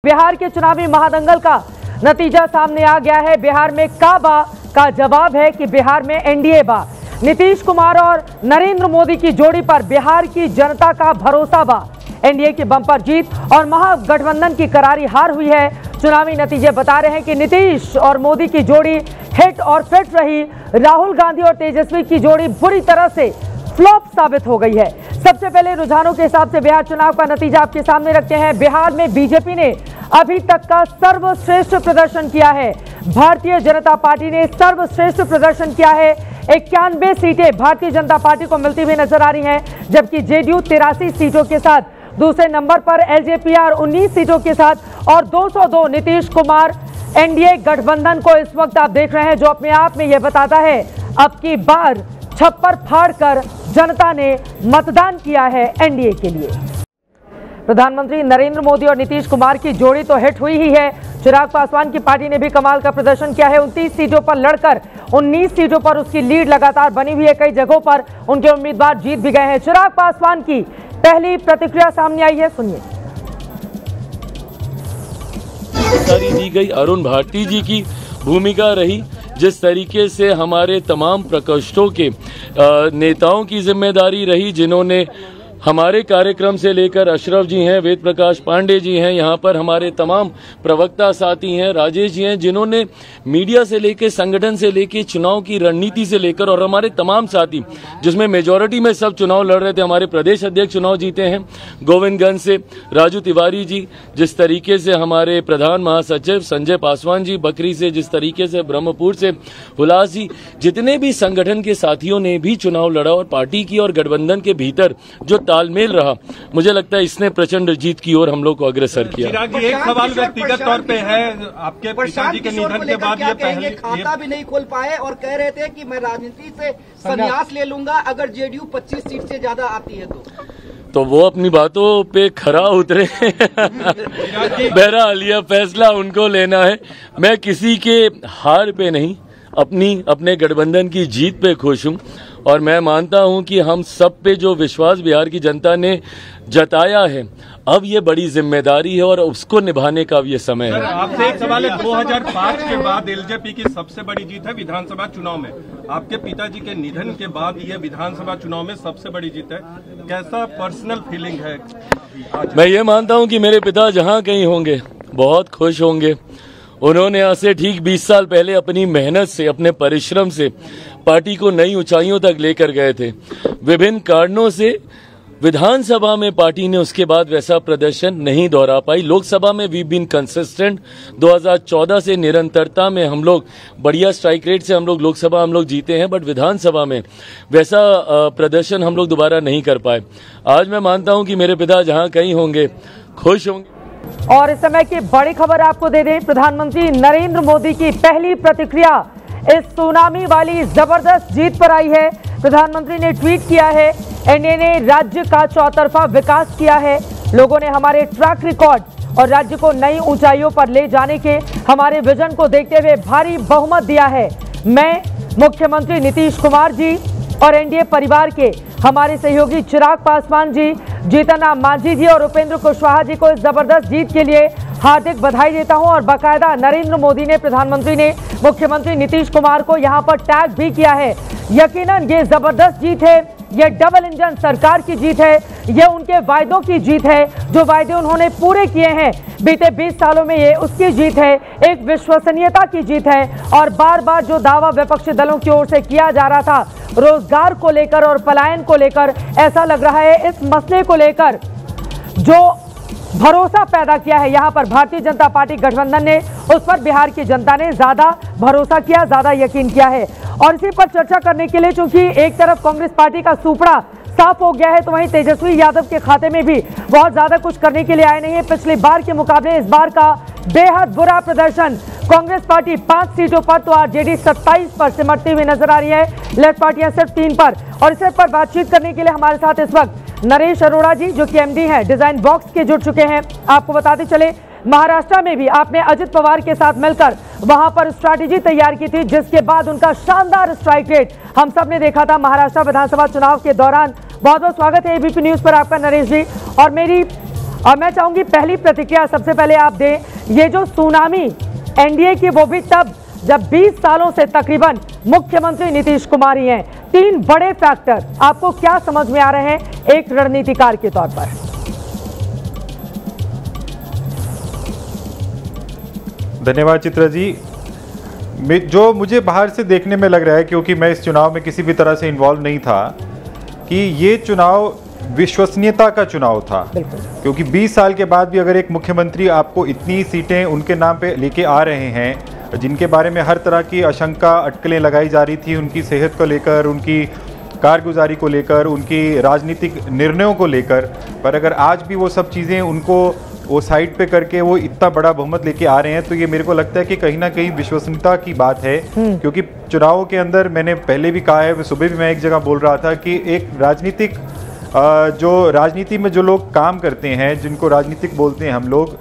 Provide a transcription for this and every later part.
बिहार के चुनावी महादंगल का नतीजा सामने आ गया है। बिहार में काबा का जवाब है कि बिहार में एनडीए बा। नीतीश कुमार और नरेंद्र मोदी की जोड़ी पर बिहार की जनता का भरोसा बा। एनडीए की बम्पर जीत और महागठबंधन की करारी हार हुई है। चुनावी नतीजे बता रहे हैं कि नीतीश और मोदी की जोड़ी हिट और फिट रही। राहुल गांधी और तेजस्वी की जोड़ी बुरी तरह से फ्लॉप साबित हो गई है। सबसे पहले रुझानों के हिसाब से बिहार चुनाव का नतीजा आपके सामने रखते हैं। बिहार में बीजेपी ने अभी तक का सर्वश्रेष्ठ प्रदर्शन किया है। भारतीय जनता पार्टी ने सर्वश्रेष्ठ प्रदर्शन किया है। 91 सीटें भारतीय जनता पार्टी को मिलती हुई नजर आ रही हैं, जबकि जेडीयू 83 सीटों के साथ दूसरे नंबर पर, एलजेपी 19 सीटों के साथ और 202 नीतीश कुमार एनडीए गठबंधन को इस वक्त आप देख रहे हैं, जो अपने आप में यह बताता है अब की बार छप्पर फाड़कर जनता ने मतदान किया है एनडीए के लिए। प्रधानमंत्री नरेंद्र मोदी और नीतीश कुमार की जोड़ी तो हिट हुई ही है। चिराग पासवान की पार्टी ने भी कमाल का प्रदर्शन किया है। 29 सीटों पर लड़कर 19 सीटों पर उसकी लीड लगातार बनी हुई है। कई जगहों पर उनके उम्मीदवार जीत भी गए हैं। चिराग पासवान की पहली प्रतिक्रिया सामने आई है, सुनिए। दी गई अरुण भारती जी की भूमिका रही, जिस तरीके से हमारे तमाम प्रकोष्ठों के नेताओं की जिम्मेदारी रही, जिन्होंने हमारे कार्यक्रम से लेकर अशरफ जी हैं, वेद प्रकाश पांडे जी हैं, यहाँ पर हमारे तमाम प्रवक्ता साथी हैं, राजेश जी हैं, जिन्होंने मीडिया से लेकर संगठन से लेकर चुनाव की रणनीति से लेकर, और हमारे तमाम साथी जिसमें मेजॉरिटी में सब चुनाव लड़ रहे थे। हमारे प्रदेश अध्यक्ष चुनाव जीते हैं गोविंदगंज से, राजू तिवारी जी जिस तरीके से, हमारे प्रधान महासचिव संजय पासवान जी बकरी से, जिस तरीके से ब्रह्मपुर से हुलास जी, जितने भी संगठन के साथियों ने भी चुनाव लड़ा और पार्टी की और गठबंधन के भीतर जो तालमेल रहा, मुझे लगता है इसने प्रचंड जीत की ओर हम लोग को अग्रसर किया। चिराग जी, एक सवाल व्यक्तिगत तौर पे है, आपके पिताजी के निधन के बाद ये पहले खाता भी नहीं खोल पाए और कह रहे थे कि मैं राजनीति से संन्यास ले लूंगा अगर जेडीयू 25 सीट से ज्यादा आती है तो वो अपनी बातों पे खरा उतरे। बहरहाल यह फैसला उनको लेना है। मैं किसी के हार पे नहीं, अपने गठबंधन की जीत पे खुश हूं और मैं मानता हूं कि हम सब पे जो विश्वास बिहार की जनता ने जताया है, अब ये बड़ी जिम्मेदारी है और उसको निभाने का अब ये समय है। आपसे एक सवाल है, 2005 के बाद एलजेपी की सबसे बड़ी जीत है विधानसभा चुनाव में। आपके पिताजी के निधन के बाद ये विधानसभा चुनाव में सबसे बड़ी जीत है। कैसा पर्सनल फीलिंग है? मैं ये मानता हूँ कि मेरे पिता जहाँ कहीं होंगे बहुत खुश होंगे। उन्होंने आज से ठीक 20 साल पहले अपनी मेहनत से, अपने परिश्रम से पार्टी को नई ऊंचाइयों तक लेकर गए थे। विभिन्न कारणों से विधानसभा में पार्टी ने उसके बाद वैसा प्रदर्शन नहीं दोहरा पाई। लोकसभा में वी बीन कंसिस्टेंट। 2014 से निरंतरता में हम लोग बढ़िया स्ट्राइक रेट से लोकसभा जीते हैं, बट विधानसभा में वैसा प्रदर्शन हम लोग दोबारा नहीं कर पाए। आज मैं मानता हूं कि मेरे पिता जहां कहीं होंगे खुश होंगे। और इस समय की बड़ी खबर आपको दे दें, प्रधानमंत्री नरेंद्र मोदी की पहली प्रतिक्रिया इस सुनामी वाली जबरदस्त जीत पर आई है। प्रधानमंत्री ने ट्वीट किया है, एनडीए ने राज्य का चौतरफा विकास किया है। लोगों ने हमारे ट्रैक रिकॉर्ड और राज्य को नई ऊंचाइयों पर ले जाने के हमारे विजन को देखते हुए भारी बहुमत दिया है। मैं मुख्यमंत्री नीतीश कुमार जी और एनडीए परिवार के हमारे सहयोगी चिराग पासवान जी, जीतन राम मांझी जी और उपेंद्र कुशवाहा जी को इस जबरदस्त जीत के लिए हार्दिक बधाई देता हूं। और बाकायदा नरेंद्र मोदी ने, प्रधानमंत्री ने मुख्यमंत्री नीतीश कुमार को यहां पर टैग भी किया है। यकीनन ये जबरदस्त जीत है, ये डबल इंजन सरकार की जीत है, ये उनके वायदों की जीत है, जो वायदे उन्होंने पूरे किए हैं बीते 20 सालों में, ये उसकी जीत है। एक विश्वसनीयता की जीत है और बार बार जो दावा विपक्षी दलों की ओर से किया जा रहा था रोजगार को लेकर और पलायन को लेकर, ऐसा लग रहा है इस मसले को लेकर जो भरोसा पैदा किया है यहाँ पर भारतीय जनता पार्टी गठबंधन ने, उस पर बिहार की जनता ने ज्यादा भरोसा किया, ज्यादा यकीन किया है। और इसी पर चर्चा करने के लिए, चूंकि एक तरफ कांग्रेस पार्टी का सुपड़ा साफ हो गया है, तो वहीं तेजस्वी यादव के खाते में भी बहुत ज्यादा कुछ करने के लिए आए नहीं है। पिछली बार के मुकाबले इस बार का बेहद बुरा प्रदर्शन। कांग्रेस पार्टी 5 सीटों पर तो आरजेडी 27 पर सिमटती हुई नजर आ रही है, लेफ्ट पार्टियां सिर्फ 3 पर। और इस पर बातचीत करने के लिए हमारे साथ इस वक्त नरेश अरोड़ा जी, जो कि एमडी हैं डिजाइन बॉक्स के, जुड़ चुके हैं। आपको बताते चले, महाराष्ट्र में भी आपने अजित पवार के साथ मिलकर वहां पर स्ट्रैटेजी तैयार की थी, जिसके बाद उनका शानदार स्ट्राइक रेट हम सब ने देखा था महाराष्ट्र विधानसभा चुनाव के दौरान। बहुत बहुत स्वागत है एबीपी न्यूज पर आपका नरेश जी। और मेरी और मैं चाहूंगी पहली प्रतिक्रिया सबसे पहले आप दें। ये जो सुनामी एनडीए की, वो भी तब जब 20 सालों से तकरीबन मुख्यमंत्री नीतीश कुमार ही हैं। 3 बड़े फैक्टर आपको क्या समझ में आ रहे हैं एक रणनीतिकार के तौर पर? धन्यवाद चित्रा जी। जो मुझे बाहर से देखने में लग रहा है, क्योंकि मैं इस चुनाव में किसी भी तरह से इन्वॉल्व नहीं था, कि ये चुनाव विश्वसनीयता का चुनाव था। क्योंकि 20 साल के बाद भी अगर एक मुख्यमंत्री आपको इतनी सीटें उनके नाम पे लेके आ रहे हैं, जिनके बारे में हर तरह की आशंका, अटकलें लगाई जा रही थी, उनकी सेहत को लेकर, उनकी कारगुजारी को लेकर, उनकी राजनीतिक निर्णयों को लेकर, पर अगर आज भी वो सब चीज़ें उनको वो साइड पे करके वो इतना बड़ा बहुमत लेके आ रहे हैं, तो ये मेरे को लगता है कि कहीं ना कहीं विश्वसनीयता की बात है। क्योंकि चुनावों के अंदर मैंने पहले भी कहा है, सुबह भी मैं एक जगह बोल रहा था कि एक राजनीतिक जो राजनीति में जो लोग काम करते हैं, जिनको राजनीतिक बोलते हैं हम लोग,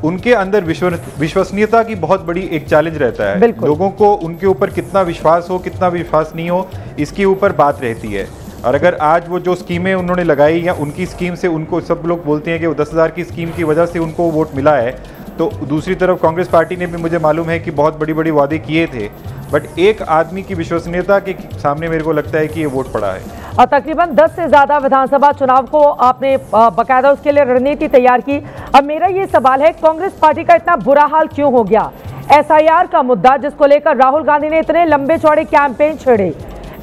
उनके अंदर विश्वसनीयता की बहुत बड़ी एक चैलेंज रहता है। लोगों को उनके ऊपर कितना विश्वास हो, कितना विश्वास नहीं हो, इसके ऊपर बात रहती है। और अगर आज वो जो स्कीमें उन्होंने लगाई, या उनकी स्कीम से उनको सब लोग बोलते हैं कि वो 10,000 की स्कीम की वजह से उनको वोट मिला है, तो दूसरी तरफ कांग्रेस पार्टी ने भी, मुझे मालूम है कि बहुत बड़ी बड़ी वादे किए थे, बट एक आदमी की विश्वसनीयता के सामने मेरे को लगता है कि ये वोट पड़ा है। और तकरीबन 10 से ज्यादा विधानसभा चुनाव को आपने बाकायदा उसके लिए रणनीति तैयार की। अब मेरा ये सवाल है, कांग्रेस पार्टी का इतना बुरा हाल क्यों हो गया? SIR का मुद्दा, जिसको लेकर राहुल गांधी ने इतने लंबे चौड़े कैंपेन छेड़े,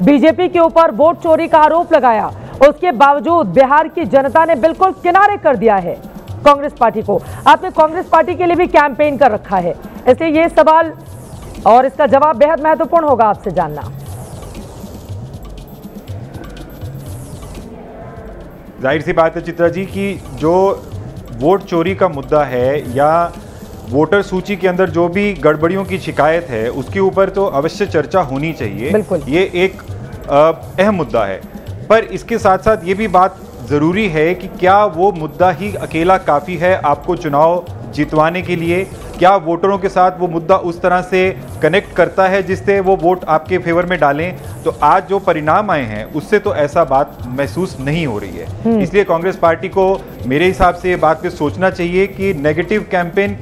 बीजेपी के ऊपर वोट चोरी का आरोप लगाया, उसके बावजूद बिहार की जनता ने बिल्कुल किनारे कर दिया है कांग्रेस पार्टी को। आपने कांग्रेस पार्टी के लिए भी कैंपेन कर रखा है, इसलिए ये सवाल और इसका जवाब बेहद महत्वपूर्ण होगा आपसे जानना। जाहिर सी बात है चित्रा जी कि जो वोट चोरी का मुद्दा है, या वोटर सूची के अंदर जो भी गड़बड़ियों की शिकायत है, उसके ऊपर तो अवश्य चर्चा होनी चाहिए। बिल्कुल। ये एक अहम मुद्दा है, पर इसके साथ साथ ये भी बात ज़रूरी है कि क्या वो मुद्दा ही अकेला काफ़ी है आपको चुनाव जितवाने के लिए? क्या वोटरों के साथ वो मुद्दा उस तरह से कनेक्ट करता है जिससे वो वोट आपके फेवर में डालें? तो आज जो परिणाम आए हैं उससे तो ऐसा बात महसूस नहीं हो रही है। इसलिए कांग्रेस पार्टी को मेरे हिसाब से ये बात पे सोचना चाहिए कि नेगेटिव कैंपेन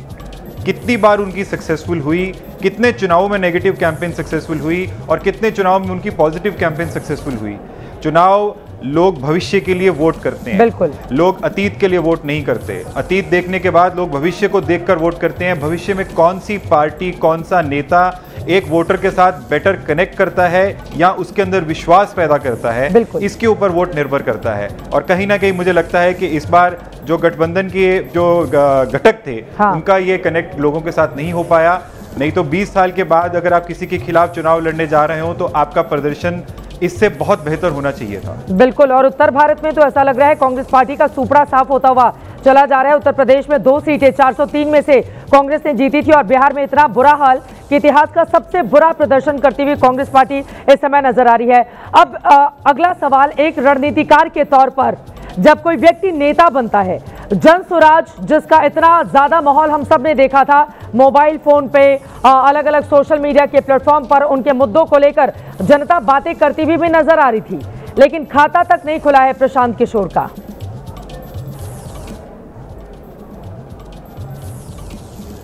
कितनी बार उनकी सक्सेसफुल हुई, कितने चुनावों में नेगेटिव कैंपेन सक्सेसफुल हुई, और कितने चुनाव में उनकी पॉजिटिव कैंपेन सक्सेसफुल हुई। चुनाव लोग भविष्य के लिए वोट करते हैं। बिल्कुल। लोग अतीत के लिए वोट नहीं करते। अतीत देखने के बाद लोग भविष्य को देखकर वोट करते हैं। भविष्य में कौन सी पार्टी, कौन सा नेता एक वोटर के साथ बेटर कनेक्ट करता है या उसके अंदर विश्वास पैदा करता है, इसके ऊपर वोट निर्भर करता है। और कहीं ना कहीं मुझे लगता है कि इस बार जो गठबंधन के जो घटक थे, उनका ये कनेक्ट लोगों के साथ नहीं हो पाया। नहीं तो 20 साल के बाद अगर आप किसी के खिलाफ चुनाव लड़ने जा रहे हो तो आपका प्रदर्शन इससे बहुत बेहतर होना चाहिए था। बिल्कुल। और उत्तर भारत में तो ऐसा लग रहा है कांग्रेस पार्टी का सुपड़ा साफ होता हुआ चला जा रहा है। उत्तर प्रदेश में 2 सीटें 403 में से कांग्रेस ने जीती थी, और बिहार में इतना बुरा हाल कि इतिहास का सबसे बुरा प्रदर्शन करती हुई कांग्रेस पार्टी इस समय नजर आ रही है। अब अगला सवाल, एक रणनीतिकार के तौर पर जब कोई व्यक्ति नेता बनता है, जन स्वराज जिसका इतना ज्यादा माहौल हम सब ने देखा था, मोबाइल फोन पे, अलग अलग सोशल मीडिया के प्लेटफॉर्म पर उनके मुद्दों को लेकर जनता बातें करती हुई भी नजर आ रही थी, लेकिन खाता तक नहीं खुला है प्रशांत किशोर का।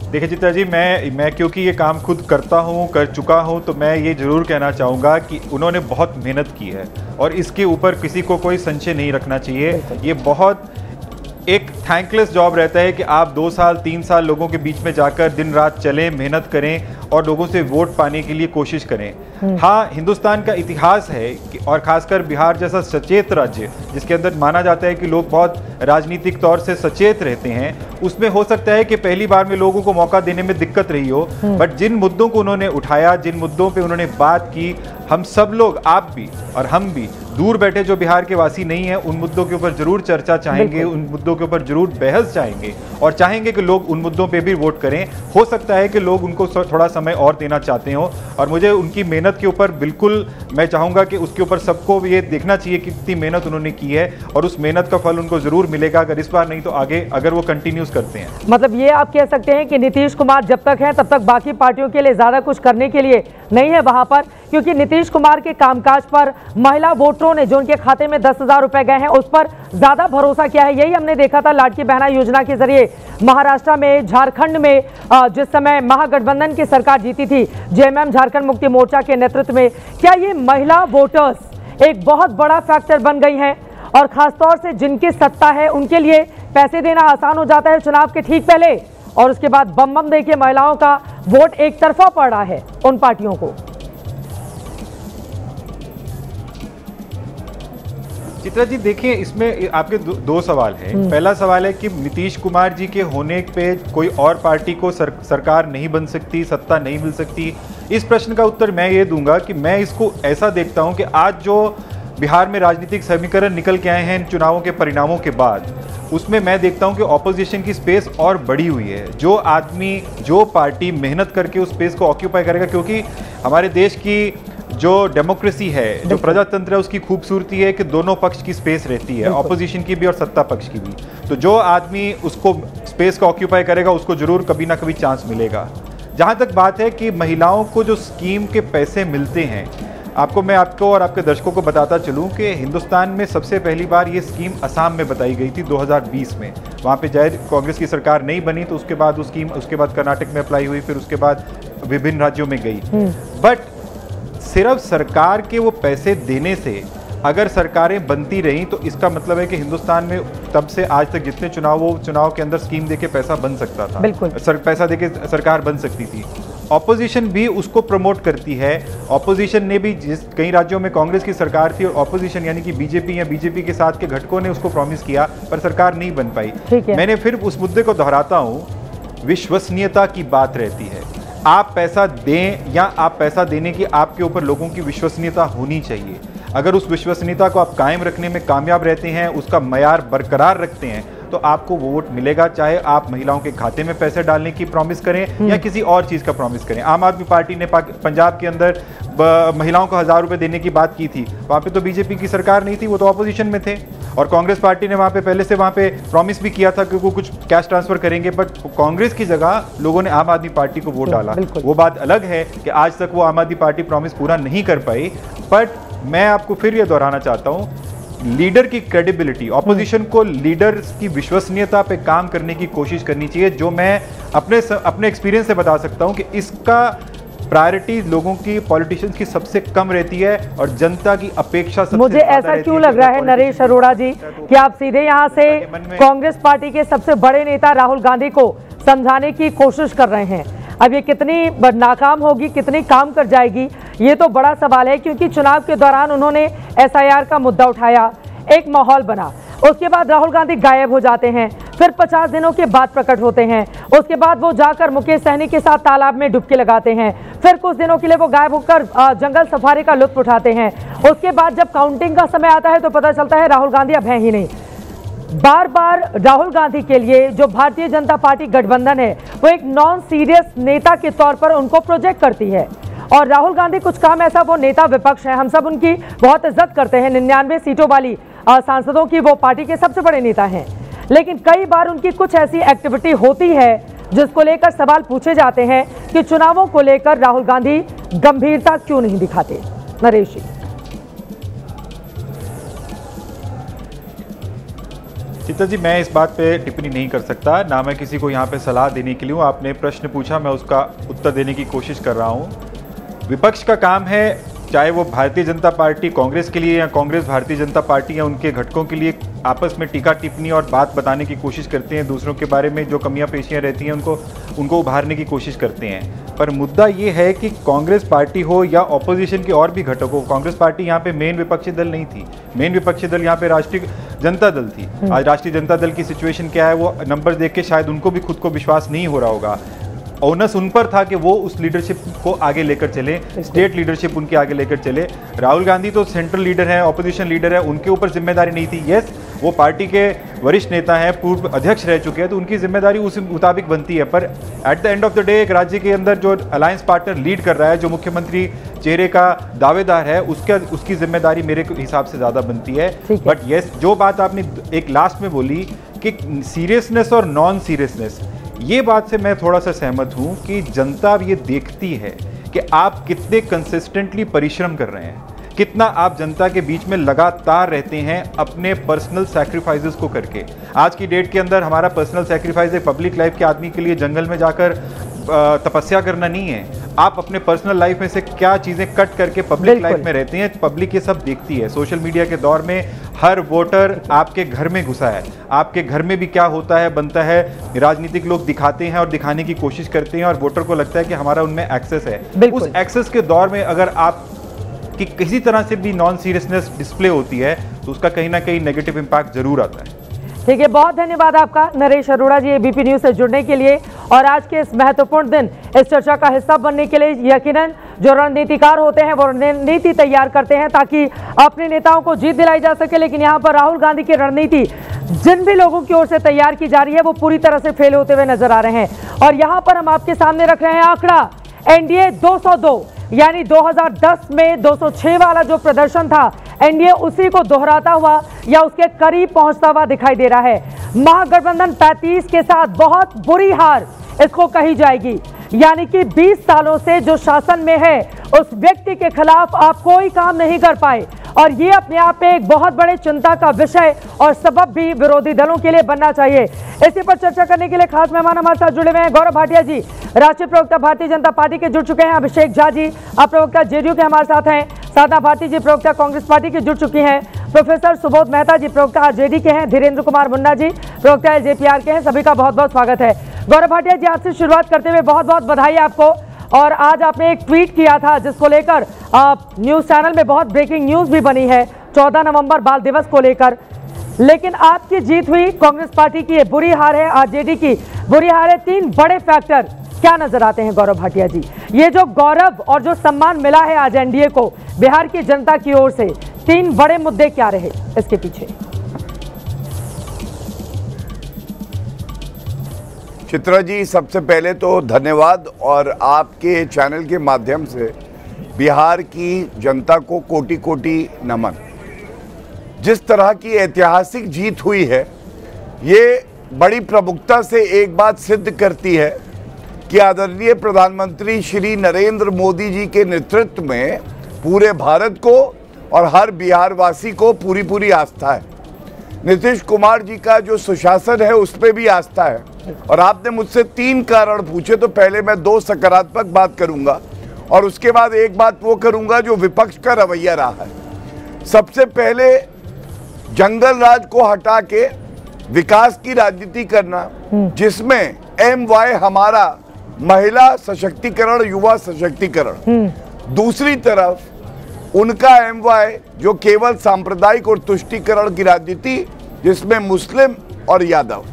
देखिए चित्रा जी, मैं क्योंकि ये काम खुद करता हूँ, कर चुका हूँ, तो मैं ये ज़रूर कहना चाहूँगा कि उन्होंने बहुत मेहनत की है और इसके ऊपर किसी को कोई संशय नहीं रखना चाहिए। ये बहुत एक थैंकलेस जॉब रहता है कि आप 2 साल 3 साल लोगों के बीच में जाकर दिन रात चलें, मेहनत करें और लोगों से वोट पाने के लिए कोशिश करें। हाँ, हिंदुस्तान का इतिहास है कि, और खासकर बिहार जैसा सचेत राज्य जिसके अंदर माना जाता है कि लोग बहुत राजनीतिक तौर से सचेत रहते हैं, उसमें हो सकता है कि पहली बार में लोगों को मौका देने में दिक्कत रही हो, बट जिन मुद्दों को उन्होंने उठाया, जिन मुद्दों पे उन्होंने बात की, हम सब लोग, आप भी और हम भी, दूर बैठे जो बिहार के वासी नहीं है, उन मुद्दों के ऊपर जरूर चर्चा चाहेंगे, उन मुद्दों के ऊपर जरूर बहस चाहेंगे और चाहेंगे कि लोग उन मुद्दों पे भी वोट करें। हो सकता है कि लोग उनको थोड़ा समय और देना चाहते हो, और मुझे उनकी मेहनत के ऊपर बिल्कुल मैं चाहूँगा कि उसके ऊपर सबको ये देखना चाहिए कि कितनी मेहनत उन्होंने की है और उस मेहनत का फल उनको जरूर मिलेगा, अगर इस बार नहीं तो आगे, अगर वो कंटिन्यूस करते हैं। मतलब ये आप कह सकते हैं कि नीतीश कुमार जब तक हैं तब तक बाकी पार्टियों के लिए ज्यादा कुछ करने के लिए नहीं है वहां पर, क्योंकि नीतीश कुमार के कामकाज पर महिला वोटरों ने जो उनके खाते में 10,000 रुपए गए हैं उस पर ज्यादा भरोसा किया है। यही हमने देखा था लाडकी बहना योजना के जरिए महाराष्ट्र में, झारखंड में जिस समय महागठबंधन की सरकार जीती थी जेएमएम झारखंड मुक्ति मोर्चा के नेतृत्व में। क्या ये महिला वोटर्स एक बहुत बड़ा फैक्टर बन गई हैं और खासतौर से जिनकी सत्ता है उनके लिए पैसे देना आसान हो जाता है चुनाव के ठीक पहले, और उसके बाद बम बम देखिए महिलाओं का वोट एक तरफा पड़ रहा है उन पार्टियों को। चित्रा जी देखिए, इसमें आपके दो सवाल हैं। पहला सवाल है कि नीतीश कुमार जी के होने पे कोई और पार्टी को सरकार नहीं बन सकती, सत्ता नहीं मिल सकती। इस प्रश्न का उत्तर मैं ये दूंगा कि मैं इसको ऐसा देखता हूं कि आज जो बिहार में राजनीतिक समीकरण निकल के आए हैं इन चुनावों के परिणामों के बाद, उसमें मैं देखता हूं कि ऑपोजिशन की स्पेस और बड़ी हुई है। जो आदमी, जो पार्टी मेहनत करके उस स्पेस को ऑक्यूपाई करेगा, क्योंकि हमारे देश की जो डेमोक्रेसी है, जो प्रजातंत्र है, उसकी खूबसूरती है कि दोनों पक्ष की स्पेस रहती है, ऑपोजिशन की भी और सत्ता पक्ष की भी। तो जो आदमी उसको स्पेस को ऑक्यूपाई करेगा उसको जरूर कभी ना कभी चांस मिलेगा। जहां तक बात है कि महिलाओं को जो स्कीम के पैसे मिलते हैं, मैं आपको और आपके दर्शकों को बताता चलूं कि हिंदुस्तान में सबसे पहली बार ये स्कीम असम में बताई गई थी 2020 में। वहाँ पे जाहिर कांग्रेस की सरकार नहीं बनी तो उसके बाद वो स्कीम उसके बाद कर्नाटक में अप्लाई हुई, फिर उसके बाद विभिन्न राज्यों में गई। बट सिर्फ सरकार के वो पैसे देने से अगर सरकारें बनती रहीं तो इसका मतलब है कि हिंदुस्तान में तब से आज तक जितने चुनाव के अंदर स्कीम देके पैसा बन सकता था, पैसा देके सरकार बन सकती थी। ऑपोजिशन भी उसको प्रमोट करती है। ऑपोजिशन ने भी कई राज्यों में कांग्रेस की सरकार थी और ऑपोजिशन यानी कि बीजेपी या बीजेपी के साथ के घटकों ने उसको प्रॉमिस किया पर सरकार नहीं बन पाई। मैंने फिर उस मुद्दे को दोहराता हूँ, विश्वसनीयता की बात रहती है। आप पैसा दें या आप पैसा देने की आपके ऊपर लोगों की विश्वसनीयता होनी चाहिए। अगर उस विश्वसनीयता को आप कायम रखने में कामयाब रहते हैं, उसका मयार बरकरार रखते हैं, तो आपको वो वोट मिलेगा, चाहे आप महिलाओं के खाते में पैसे डालने की प्रॉमिस करें या किसी और चीज़ का प्रॉमिस करें। आम आदमी पार्टी ने पंजाब के अंदर महिलाओं को 1000 रुपये देने की बात की थी, वहाँ पे तो बीजेपी की सरकार नहीं थी, वो तो ऑपोजिशन में थे। और कांग्रेस पार्टी ने वहाँ पे पहले से वहाँ पे प्रॉमिस भी किया था कि वो कुछ कैश ट्रांसफर करेंगे, बट कांग्रेस की जगह लोगों ने आम आदमी पार्टी को वोट डाला। वो बात अलग है कि आज तक वो आम आदमी पार्टी प्रॉमिस पूरा नहीं कर पाई। बट मैं आपको फिर ये दोहराना चाहता हूँ, लीडर की क्रेडिबिलिटी, ऑपोजिशन को लीडर्स की विश्वसनीयता पे काम करने की कोशिश करनी चाहिए। जो मैं अपने एक्सपीरियंस से बता सकता हूँ कि इसका प्रायोरिटी लोगों की, पॉलिटिशियंस की सबसे कम रहती है और जनता की अपेक्षा सबसे मुझे ऐसा क्यों लग रहा है नरेश अरोड़ा जी कि आप सीधे यहाँ से कांग्रेस पार्टी के सबसे बड़े नेता राहुल गांधी को समझाने की कोशिश कर रहे हैं। अब ये कितनी नाकाम होगी, कितनी काम कर जाएगी, ये तो बड़ा सवाल है, क्योंकि चुनाव के दौरान उन्होंने एसआईआर का मुद्दा उठाया, एक माहौल बना, उसके बाद राहुल गांधी गायब हो जाते हैं, फिर 50 दिनों के बाद प्रकट होते हैं, उसके बाद वो जाकर मुकेश सहनी के साथ तालाब में डुबकी लगाते हैं, फिर कुछ दिनों के लिए वो गायब होकर जंगल सफारी का लुत्फ उठाते हैं। उसके बाद जब काउंटिंग का समय आता है तो पता चलता है राहुल गांधी अब हैं ही नहीं। बार बार राहुल गांधी के लिए जो भारतीय जनता पार्टी गठबंधन है वो एक नॉन सीरियस नेता के तौर पर उनको प्रोजेक्ट करती है, और राहुल गांधी कुछ काम ऐसा, वो नेता विपक्ष है, हम सब उनकी बहुत इज्जत करते हैं, 99 सीटों वाली सांसदों की वो पार्टी के सबसे बड़े नेता हैं, लेकिन कई बार उनकी कुछ ऐसी एक्टिविटी होती है जिसको लेकर सवाल पूछे जाते हैं कि चुनावों को लेकर राहुल गांधी गंभीरता क्यों नहीं दिखाते। नरेश जी। चित्ता जी, मैं इस बात पे टिप्पणी नहीं कर सकता, ना मैं किसी को यहाँ पे सलाह देने के लिए हूँ। आपने प्रश्न पूछा, मैं उसका उत्तर देने की कोशिश कर रहा हूँ। विपक्ष का काम है, चाहे वो भारतीय जनता पार्टी कांग्रेस के लिए या कांग्रेस भारतीय जनता पार्टी या उनके घटकों के लिए आपस में टीका टिप्पणी और बात बताने की कोशिश करते हैं, दूसरों के बारे में जो कमियां पेशियां रहती हैं उनको उभारने की कोशिश करते हैं। पर मुद्दा ये है कि कांग्रेस पार्टी हो या ऑपोजिशन के और भी घटक हो, कांग्रेस पार्टी यहाँ पे मेन विपक्षी दल नहीं थी। मेन विपक्षी दल यहाँ पे राष्ट्रीय जनता दल थी। आज राष्ट्रीय जनता दल की सिचुएशन क्या है, वो नंबर देख के शायद उनको भी खुद को विश्वास नहीं हो रहा होगा। ओनस उन पर था कि वो उस लीडरशिप को आगे लेकर चले, स्टेट लीडरशिप उनके आगे लेकर चले। राहुल गांधी तो सेंट्रल लीडर है, ऑपोजिशन लीडर है, उनके ऊपर जिम्मेदारी नहीं थी। यस, वो पार्टी के वरिष्ठ नेता हैं, पूर्व अध्यक्ष रह चुके हैं, तो उनकी जिम्मेदारी उस मुताबिक बनती है। पर at the end of the day एक राज्य के अंदर जो अलायंस पार्टनर लीड कर रहा है, जो मुख्यमंत्री चेहरे का दावेदार है, उसकी जिम्मेदारी मेरे हिसाब से ज़्यादा बनती है। बट यस, जो बात आपने एक लास्ट में बोली कि सीरियसनेस और नॉन सीरियसनेस, ये बात से मैं थोड़ा सा सहमत हूँ कि जनता अब ये देखती है कि आप कितने कंसिस्टेंटली परिश्रम कर रहे हैं, कितना आप जनता के बीच में लगातार रहते हैं अपने पर्सनल सैक्रिफाइसेस को करके। आज की डेट के अंदर हमारा पर्सनल सैक्रिफाइस एक पब्लिक लाइफ के आदमी के लिए जंगल में जाकर तपस्या करना नहीं है। आप अपने पर्सनल लाइफ में से क्या चीज़ें कट करके पब्लिक लाइफ में रहते हैं, पब्लिक ये सब देखती है। सोशल मीडिया के दौर में हर वोटर आपके घर में घुसा है, आपके घर में भी क्या होता है बनता है, राजनीतिक लोग दिखाते हैं और दिखाने की कोशिश करते हैं और वोटर को लगता है कि हमारा उनमें एक्सेस है। उस एक्सेस के दौर में अगर आप कि किसी तरह से भी नॉन सीरियसनेस डिस्प्ले होती है तो उसका कहीं ना कहीं नेगेटिव इम्पैक्ट जरूर आता है। ठीक है, बहुत धन्यवाद आपका नरेश अरोड़ा जी एबीपी न्यूज से जुड़ने के लिए और आज के इस महत्वपूर्ण दिन इस चर्चा का हिस्सा बनने के लिए। यकीनन जो रणनीतिकार होते हैं वो रणनीति तैयार करते हैं ताकि अपने नेताओं को जीत दिलाई जा सके, लेकिन यहाँ पर राहुल गांधी की रणनीति जिन भी लोगों की ओर से तैयार की जा रही है वो पूरी तरह से फेल होते हुए नजर आ रहे हैं। और यहाँ पर हम आपके सामने रख रहे हैं आंकड़ा एनडीए 202, यानी 2010 में 206 वाला जो प्रदर्शन था, एनडीए उसी को दोहराता हुआ या उसके करीब पहुंचता हुआ दिखाई दे रहा है। महागठबंधन 35 के साथ बहुत बुरी हार इसको कही जाएगी, यानी कि 20 सालों से जो शासन में है उस व्यक्ति के खिलाफ आप कोई काम नहीं कर पाए और ये अपने आप में एक बहुत बड़े चिंता का विषय और सबब भी विरोधी दलों के लिए बनना चाहिए। इसी पर चर्चा करने के लिए खास मेहमान हमारे साथ जुड़े हुए हैं गौरव भाटिया जी, राष्ट्रीय प्रवक्ता भारतीय जनता पार्टी के जुड़ चुके हैं। अभिषेक झा जी आप प्रवक्ता जेडीयू के हमारे साथ हैं। साधना भारती जी प्रवक्ता कांग्रेस पार्टी के जुड़ चुकी हैं। प्रोफेसर सुबोध मेहता जी प्रवक्ता आरजेडी के हैं। धीरेन्द्र कुमार मुन्ना जी प्रवक्ता एलजेपीआर के हैं। सभी का बहुत बहुत स्वागत है। गौरव भाटिया जी, आपसे शुरुआत करते हुए बहुत बहुत बधाई आपको। और आज आपने एक ट्वीट किया था जिसको लेकर न्यूज चैनल में बहुत ब्रेकिंग न्यूज भी बनी है 14 नवंबर बाल दिवस को लेकर, लेकिन आपकी जीत हुई, कांग्रेस पार्टी की ये बुरी हार है, आरजेडी की बुरी हार है। 3 बड़े फैक्टर क्या नजर आते हैं गौरव भाटिया जी? ये जो गौरव और जो सम्मान मिला है आज एनडीए को बिहार की जनता की ओर से, 3 बड़े मुद्दे क्या रहे इसके पीछे? चित्रा जी, सबसे पहले तो धन्यवाद और आपके चैनल के माध्यम से बिहार की जनता को कोटि कोटि नमन। जिस तरह की ऐतिहासिक जीत हुई है ये बड़ी प्रमुखता से एक बात सिद्ध करती है कि आदरणीय प्रधानमंत्री श्री नरेंद्र मोदी जी के नेतृत्व में पूरे भारत को और हर बिहार वासी को पूरी आस्था है। नीतीश कुमार जी का जो सुशासन है उस पर भी आस्था है। और आपने मुझसे 3 कारण पूछे, तो पहले मैं 2 सकारात्मक बात करूंगा और उसके बाद एक बात वो करूंगा जो विपक्ष का रवैया रहा है। सबसे पहले जंगल राज को हटा के विकास की राजनीति करना, जिसमें MY हमारा महिला सशक्तिकरण, युवा सशक्तिकरण, दूसरी तरफ उनका MY जो केवल सांप्रदायिक और तुष्टीकरण की राजनीति, जिसमें मुस्लिम और यादव।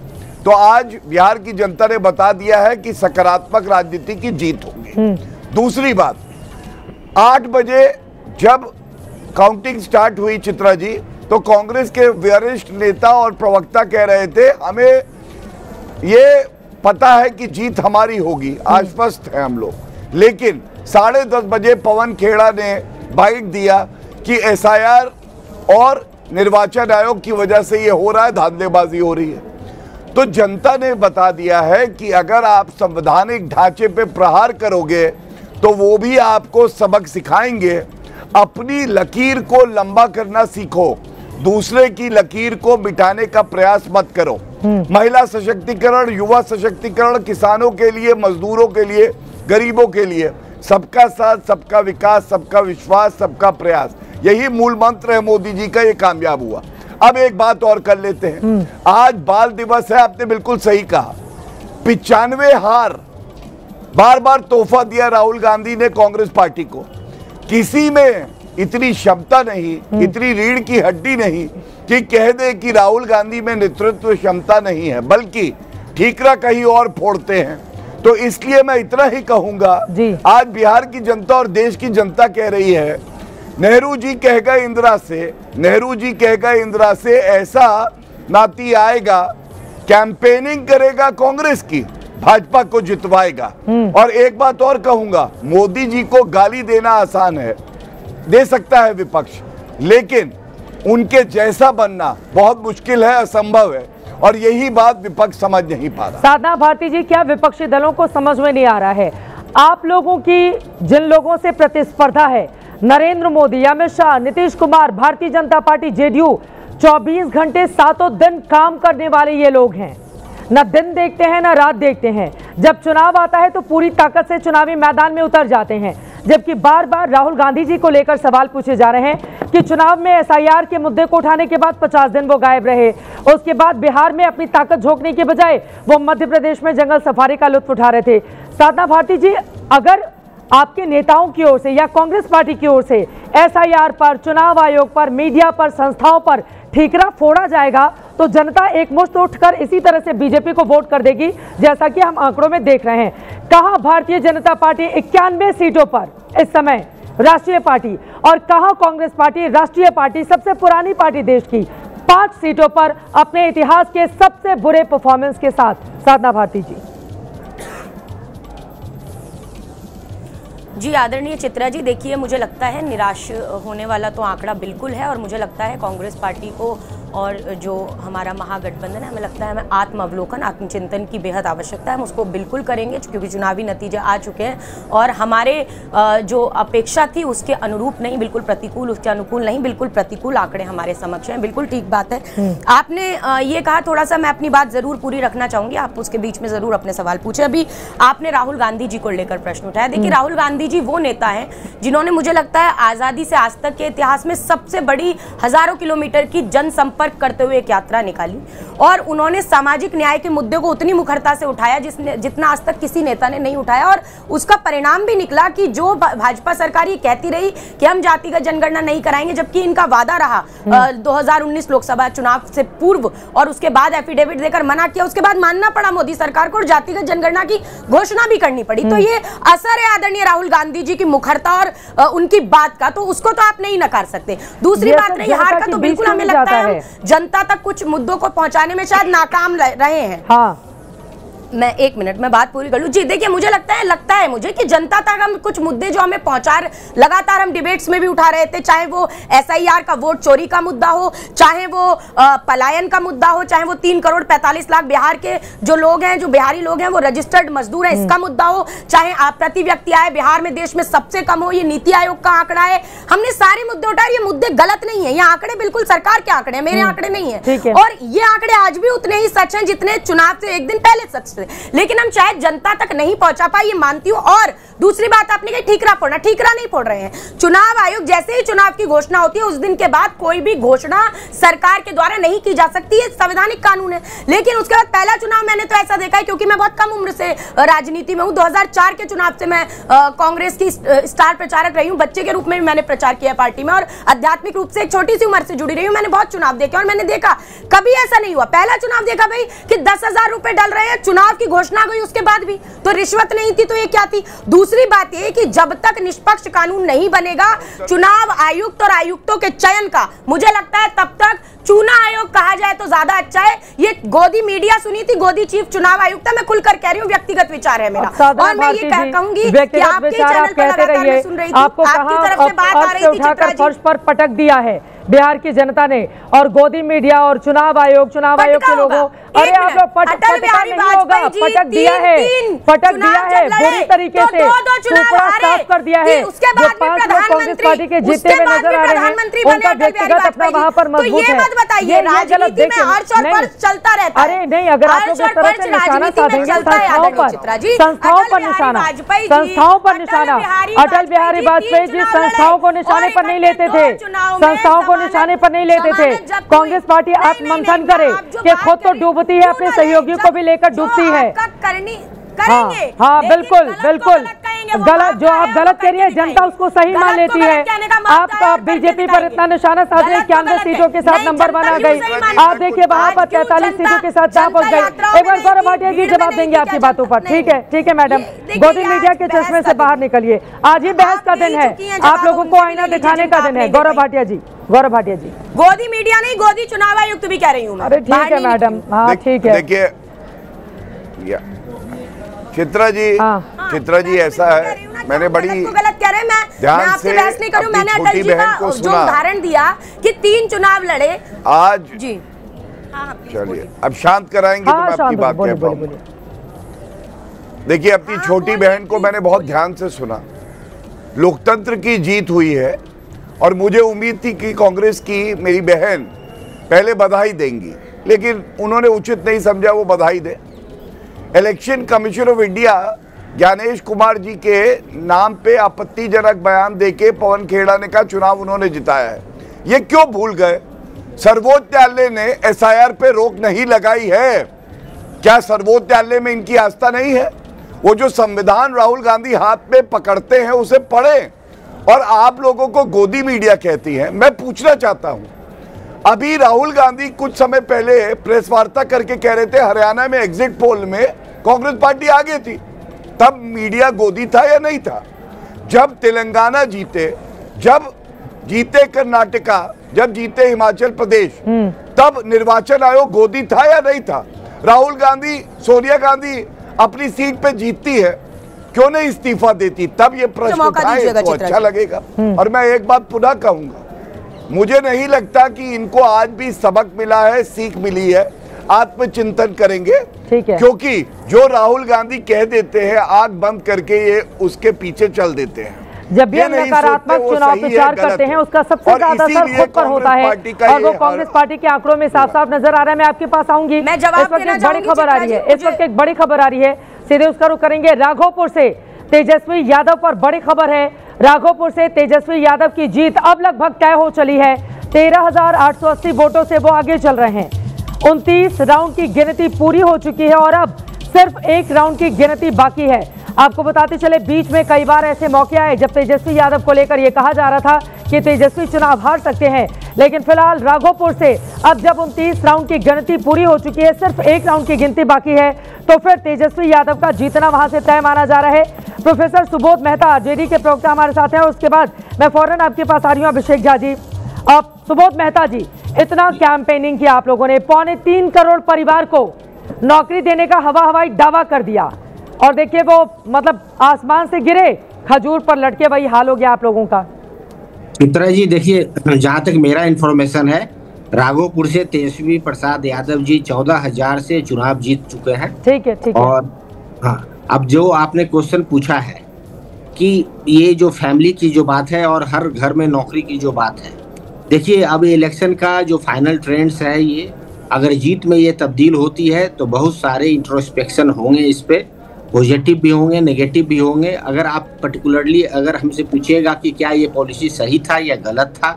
तो आज बिहार की जनता ने बता दिया है कि सकारात्मक राजनीति की जीत होगी। दूसरी बात, 8 बजे जब काउंटिंग स्टार्ट हुई चित्रा जी, तो कांग्रेस के वरिष्ठ नेता और प्रवक्ता कह रहे थे हमें ये पता है कि जीत हमारी होगी, आश्वस्त है हम लोग। लेकिन 10:30 बजे पवन खेड़ा ने बाइट दिया कि SIR और निर्वाचन आयोग की वजह से ये हो रहा है, धांधलेबाजी हो रही है। तो जनता ने बता दिया है कि अगर आप संवैधानिक ढांचे पे प्रहार करोगे तो वो भी आपको सबक सिखाएंगे। अपनी लकीर को लंबा करना सीखो, दूसरे की लकीर को मिटाने का प्रयास मत करो। महिला सशक्तिकरण, युवा सशक्तिकरण, किसानों के लिए, मजदूरों के लिए, गरीबों के लिए, सबका साथ, सबका विकास, सबका विश्वास, सबका प्रयास, यही मूल मंत्र है मोदी जी का। ये कामयाब हुआ। अब एक बात और कर लेते हैं, आज बाल दिवस है, आपने बिल्कुल सही कहा। 95 हार, बार बार तोहफा दिया राहुल गांधी ने कांग्रेस पार्टी को। किसी में इतनी क्षमता नहीं, इतनी रीढ़ की हड्डी नहीं कि कह दे कि राहुल गांधी में नेतृत्व क्षमता नहीं है, बल्कि ठीकरा कहीं और फोड़ते हैं। तो इसलिए मैं इतना ही कहूंगा, आज बिहार की जनता और देश की जनता कह रही है, नेहरू जी कह गए इंदिरा से, नेहरू जी कह गए इंदिरा से, ऐसा नाती आएगा, कैंपेनिंग करेगा कांग्रेस की, भाजपा को जितवाएगा। और एक बात और कहूंगा, मोदी जी को गाली देना आसान है, दे सकता है विपक्ष, लेकिन उनके जैसा बनना बहुत मुश्किल है, असंभव है। और यही बात विपक्ष समझ नहीं पा रहा। साधना भारती जी, क्या विपक्षी दलों को समझ में नहीं आ रहा है? आप लोगों की जिन लोगों से प्रतिस्पर्धा है, नरेंद्र मोदी, अमित शाह, नीतीश कुमार, भारतीय जनता पार्टी, जेडीयू, 24 घंटे सातों दिन काम करने वाले ये लोग हैं। न दिन देखते हैं न रात देखते हैं। जब चुनाव आता है तो पूरी ताकत से चुनावी मैदान में उतर जाते हैं। जबकि बार बार राहुल गांधी जी को लेकर सवाल पूछे जा रहे हैं कि चुनाव में एसआईआर के मुद्दे को उठाने के बाद 50 दिन वो गायब रहे। उसके बाद बिहार में अपनी ताकत झोंकने के बजाय वो मध्य प्रदेश में जंगल सफारी का लुत्फ उठा रहे थे। साधना भारती जी, अगर आपके नेताओं की ओर से या कांग्रेस पार्टी की ओर से एसआईआर पर, चुनाव आयोग पर, मीडिया पर, संस्थाओं पर ठीकरा फोड़ा जाएगा तो जनता एकमुश्त उठकर इसी तरह से बीजेपी को वोट कर देगी, जैसा कि हम आंकड़ों में देख रहे हैं। कहां भारतीय जनता पार्टी 91 सीटों पर इस समय राष्ट्रीय पार्टी, और कहां कांग्रेस पार्टी राष्ट्रीय पार्टी, सबसे पुरानी पार्टी देश की, 5 सीटों पर अपने इतिहास के सबसे बुरे परफॉर्मेंस के साथ। साधना भारती जी, आदरणीय चित्रा जी, देखिए मुझे लगता है निराश होने वाला तो आंकड़ा बिल्कुल है, और मुझे लगता है कांग्रेस पार्टी को और जो हमारा महागठबंधन है, हमें लगता है हमें आत्मावलोकन, आत्मचिंतन की बेहद आवश्यकता है। हम उसको बिल्कुल करेंगे क्योंकि चुनावी नतीजे आ चुके हैं और हमारे जो अपेक्षा थी उसके अनुरूप नहीं, बिल्कुल प्रतिकूल, उसके अनुकूल नहीं, बिल्कुल प्रतिकूल आंकड़े हमारे समक्ष हैं। बिल्कुल ठीक बात है। आपने ये कहा, थोड़ा सा मैं अपनी बात जरूर पूरी रखना चाहूंगी, आप उसके बीच में जरूर अपने सवाल पूछे। अभी आपने राहुल गांधी जी को लेकर प्रश्न उठाया। देखिए, राहुल गांधी जी वो नेता हैं जिन्होंने, मुझे लगता है, आजादी से आज तक के इतिहास में सबसे बड़ी हजारों किलोमीटर की जनसंपर्क करते हुए एक यात्रा निकाली, और उन्होंने सामाजिक न्याय के मुद्दे को उतनी मुखरता से उठाया जितना आज तक किसी नेता ने नहीं उठाया। और उसका परिणाम भी निकला कि जो भाजपा सरकार ये कहती रही कि हम जातिगत जनगणना नहीं कराएंगे, जबकि इनका वादा रहा 2019 लोकसभा चुनाव से पूर्व, और उसके बाद एफिडेविट देकर मना किया, उसके बाद मानना पड़ा मोदी सरकार को और जातिगत जनगणना की घोषणा भी करनी पड़ी। तो ये असर है आदरणीय राहुल गांधी जी की मुखरता और उनकी बात का, तो उसको तो आप नहीं नकार सकते। दूसरी बात रही हार का, तो बिल्कुल हमें लगता है जनता तक कुछ मुद्दों को पहुंचाने में शायद नाकाम रहे हैं। हाँ, मैं 1 मिनट में बात पूरी कर लूं। जी देखिए, मुझे लगता है मुझे कि जनता तक हम कुछ मुद्दे जो हमें लगातार हम डिबेट्स में भी उठा रहे थे, चाहे वो एसआईआर का वोट चोरी का मुद्दा हो, चाहे वो पलायन का मुद्दा हो, चाहे वो 3 करोड़ 45 लाख बिहार के जो लोग हैं, जो बिहारी लोग हैं वो रजिस्टर्ड मजदूर हैं, इसका मुद्दा हो, चाहे आप प्रति व्यक्ति आय बिहार में देश में सबसे कम हो, ये नीति आयोग का आंकड़ा है। हमने सारे मुद्दे उठाए। ये मुद्दे गलत नहीं है, ये आंकड़े बिल्कुल सरकार के आंकड़े हैं, मेरे आंकड़े नहीं है। और ये आंकड़े आज भी उतने ही सच हैं जितने चुनाव से एक दिन पहले सच थे, लेकिन हम शायद जनता तक नहीं पहुंचा पाए, ये मानती हूं। और दूसरी बात आपने कही ठीकरा फोड़ना, ठीकरा नहीं फोड़ रहे हैं। चुनाव आयोग जैसे ही चुनाव की घोषणा होती है उस दिन के बाद कोई भी घोषणा सरकार के द्वारा नहीं की जा सकती, ये संवैधानिक कानून है। लेकिन उसके बाद पहला चुनाव मैंने तो ऐसा देखा है, क्योंकि मैं बहुत कम उम्र से राजनीति में हूं, 2004 के चुनाव से मैं कांग्रेस की स्टार प्रचारक रही हूं, बच्चे के रूप में भी मैंने प्रचार किया पार्टी में, और आध्यात्मिक रूप से एक छोटी सी उम्र से जुड़ी रही हूं। मैंने बहुत चुनाव देखे और मैंने देखा कभी ऐसा नहीं हुआ। पहला चुनाव देखा भाई कि 10,000 रुपए डल रहे हैं, चुनाव की घोषणा गई उसके बाद भी तो रिश्वत नहीं थी, तो ये क्या थी। दूसरी बात ये कि जब तक निष्पक्ष कानून नहीं बनेगा चुनाव आयुक्त और आयुक्तों के चयन का, मुझे लगता है तब तक चुनाव आयोग कहा जाए तो ज्यादा अच्छा है। ये गोदी मीडिया सुनी थी, गोदी चीफ चुनाव आयुक्त है, मैं खुलकर कह रही हूँ, व्यक्तिगत विचार है मेरा। और मैं ये कहूंगी कि आपके चैनल पर लगातार मैं सुन रही थी, आपकी तरफ से बात आ रही थी, चित्रा जी, फर्श पर पटक दिया है बिहार की जनता ने, और गोदी मीडिया और चुनाव आयोग के लोगों, अरे आप लोग पटका नहीं होगा, पटक दिया है बुरी तरीके से, साफ कर दिया है। जो 5 लोग कांग्रेस पार्टी के जीते हुए नजर आ रहे हैं, उनका व्यक्तिगत अपना वहां पर मजबूत है। बताइए, राजनीति में अर्श और फर्श चलता रहता है। अरे नहीं, अगर आप लोग इस तरह से निशाना साधेंगे संस्थाओं पर निशाना, अटल बिहारी वाजपेयी जी संस्थाओं को निशाने पर नहीं लेते थे, संस्थाओं को निशाने पर नहीं लेते थे। कांग्रेस पार्टी आत्ममंथन करे कि खुद तो डूबती है, अपने सहयोगियों को भी लेकर डूबती है। हाँ, बिल्कुल गलत, जो आप गलत कह रही है जनता उसको सही मान लेती है। आप बीजेपी पर इतना निशाना साध रहे, 91 सीटों के साथ नंबर 1 आ गई। आप देखिए वहां पर 43 सीटों के साथ जहां पहुंच गई। एक बार गौरव भाटिया जी जवाब देंगे आपकी बातों पर। ठीक है मैडम, गोदी मीडिया के चश्मे से बाहर निकलिए। आज ही बहस का दिन है, आप लोगों को आईना दिखाने का दिन है। गौरव भाटिया जी, गोदी मीडिया नहीं, गोदी चुनाव आयुक्त भी कह रही हूँ। अरे ठीक है मैडम, हाँ ठीक है। देखिए चित्रा जी ऐसा है, मैंने बड़ी गलत कह रहे हैं, मैं आपसे बहस नहीं करूं। मैंने अटल जी का जो उदाहरण दिया कि 3 चुनाव लड़े आज जी। चलिए अब शांत कराएंगे तो मैं आपकी बात कह पाऊंगा। देखिए, अपनी छोटी बहन को मैंने बहुत ध्यान से सुना। लोकतंत्र की जीत हुई है और मुझे उम्मीद थी कि कांग्रेस की मेरी बहन पहले बधाई देंगी, लेकिन उन्होंने उचित नहीं समझा वो बधाई दे। Election commission of India Gyanesh Kumar ji के नाम पे आपत्तिजनक बयान देके पवन खेड़ा ने का चुनाव उन्होंने जिताया है। ये क्यों भूल गए? सर्वोच्च न्यायालय ने एसआईआर पे रोक नहीं लगाई है। क्या सर्वोच्च न्यायालय में इनकी आस्था नहीं है? वो जो संविधान राहुल गांधी हाथ में पकड़ते हैं उसे पढ़ें। और आप लोगों को गोदी मीडिया कहती है। मैं पूछना चाहता हूं, अभी राहुल गांधी कुछ समय पहले प्रेस वार्ता करके कह रहे थे हरियाणा में एग्जिट पोल में कांग्रेस पार्टी आगे थी, तब मीडिया गोदी था या नहीं था? जब तेलंगाना जीते, जब जीते कर्नाटका, जब जीते हिमाचल प्रदेश, तब निर्वाचन आयोग गोदी था या नहीं था? राहुल गांधी, सोनिया गांधी अपनी सीट पे जीतती है, क्यों नहीं इस्तीफा देती? तब ये प्रश्न उठाए तो अच्छा लगेगा। और मैं एक बात पुनः कहूंगा, मुझे नहीं लगता कि इनको आज भी सबक मिला है, सीख मिली है। आत्मचिंतन करेंगे, ठीक है, क्योंकि जो राहुल गांधी कह देते हैं आंख बंद करके ये उसके पीछे चल देते हैं। जब भी हम नकारात्मक चुनाव प्रचार करते हैं उसका सबसे ज्यादा असर खुद पर होता है और वो कांग्रेस पार्टी के आंकड़ों में साफ साफ नजर आ रहा है। मैं आपके पास आऊंगी, मैं जवाब देना बड़ी खबर आ रही है, इस वक्त एक बड़ी खबर आ रही है, सीधे उसका रुख करेंगे। राघोपुर से तेजस्वी यादव पर बड़ी खबर है। राघोपुर से तेजस्वी यादव की जीत अब लगभग तय हो चली है। 13,880 वोटों से वो आगे चल रहे हैं। 29 राउंड की गिनती पूरी हो चुकी है और अब सिर्फ एक राउंड की गिनती बाकी है। आपको बताते चले, बीच में कई बार ऐसे मौके आए जब तेजस्वी यादव को लेकर यह कहा जा रहा था कि तेजस्वी चुनाव हार सकते हैं, लेकिन फिलहाल राघोपुर से अब जब 29 राउंड की गिनती पूरी हो चुकी है, सिर्फ एक राउंड की गिनती बाकी है, तो फिर तेजस्वी यादव का जीतना वहां से तय माना जा रहा है। प्रोफेसर सुबोध मेहता जेडी के प्रवक्ता हमारे साथ हैं, उसके बाद मैं फौरन आपके पास आ रही हूँ अभिषेक झा जी। अब सुबोध मेहता जी, इतना कैंपेनिंग किया आप लोगों ने, 3.25 करोड़ परिवार को नौकरी देने का हवाई दावा कर दिया और देखिए वो मतलब आसमान से गिरे खजूर पर लटके, वही हाल हो गया आप लोगों का। चित्रा जी, देखिए, जहां तक मेरा इन्फॉर्मेशन है, राघोपुर से तेजस्वी प्रसाद यादव जी 14,000 से चुनाव जीत चुके हैं। ठीक है, ठीक है। और हाँ, अब जो आपने क्वेश्चन पूछा है कि ये जो फैमिली की जो बात है और हर घर में नौकरी की जो बात है, देखिए अब इलेक्शन का जो फाइनल ट्रेंड्स है, ये अगर जीत में ये तब्दील होती है तो बहुत सारे इंट्रोस्पेक्शन होंगे, इस पे पॉजिटिव भी होंगे, नेगेटिव भी होंगे। अगर आप पर्टिकुलरली अगर हमसे पूछिएगा कि क्या ये पॉलिसी सही था या गलत था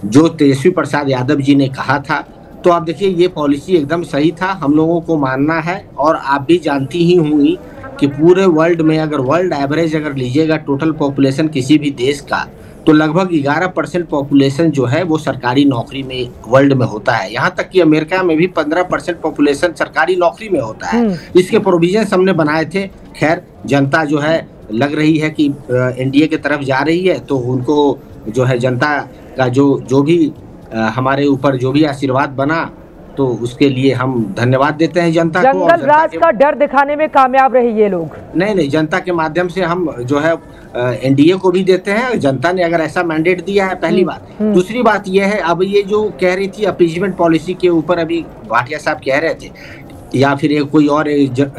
जो तेजस्वी प्रसाद यादव जी ने कहा था, तो आप देखिए ये पॉलिसी एकदम सही था, हम लोगों को मानना है। और आप भी जानती ही होंगी कि पूरे वर्ल्ड में अगर वर्ल्ड एवरेज अगर लीजिएगा टोटल पॉपुलेशन किसी भी देश का, तो लगभग 11% पॉपुलेशन जो है वो सरकारी नौकरी में वर्ल्ड में होता है। यहाँ तक कि अमेरिका में भी 15% पॉपुलेशन सरकारी नौकरी में होता है। इसके प्रोविजन हमने बनाए थे। खैर, जनता जो है लग रही है कि एनडीए की तरफ जा रही है, तो उनको जो है जनता का जो भी हमारे ऊपर जो भी आशीर्वाद बना, तो उसके लिए हम धन्यवाद देते हैं जनता को। जंगल राज का डर दिखाने में कामयाब रहे ये लोग। नहीं, जनता के माध्यम से हम जो है एनडीए को भी देते हैं। जनता ने अगर ऐसा मैंडेट दिया है, पहली बात। दूसरी बात यह है, अब ये जो कह रही थी अपीजमेंट पॉलिसी के ऊपर, अभी भाटिया साहब कह रहे थे या फिर एक कोई और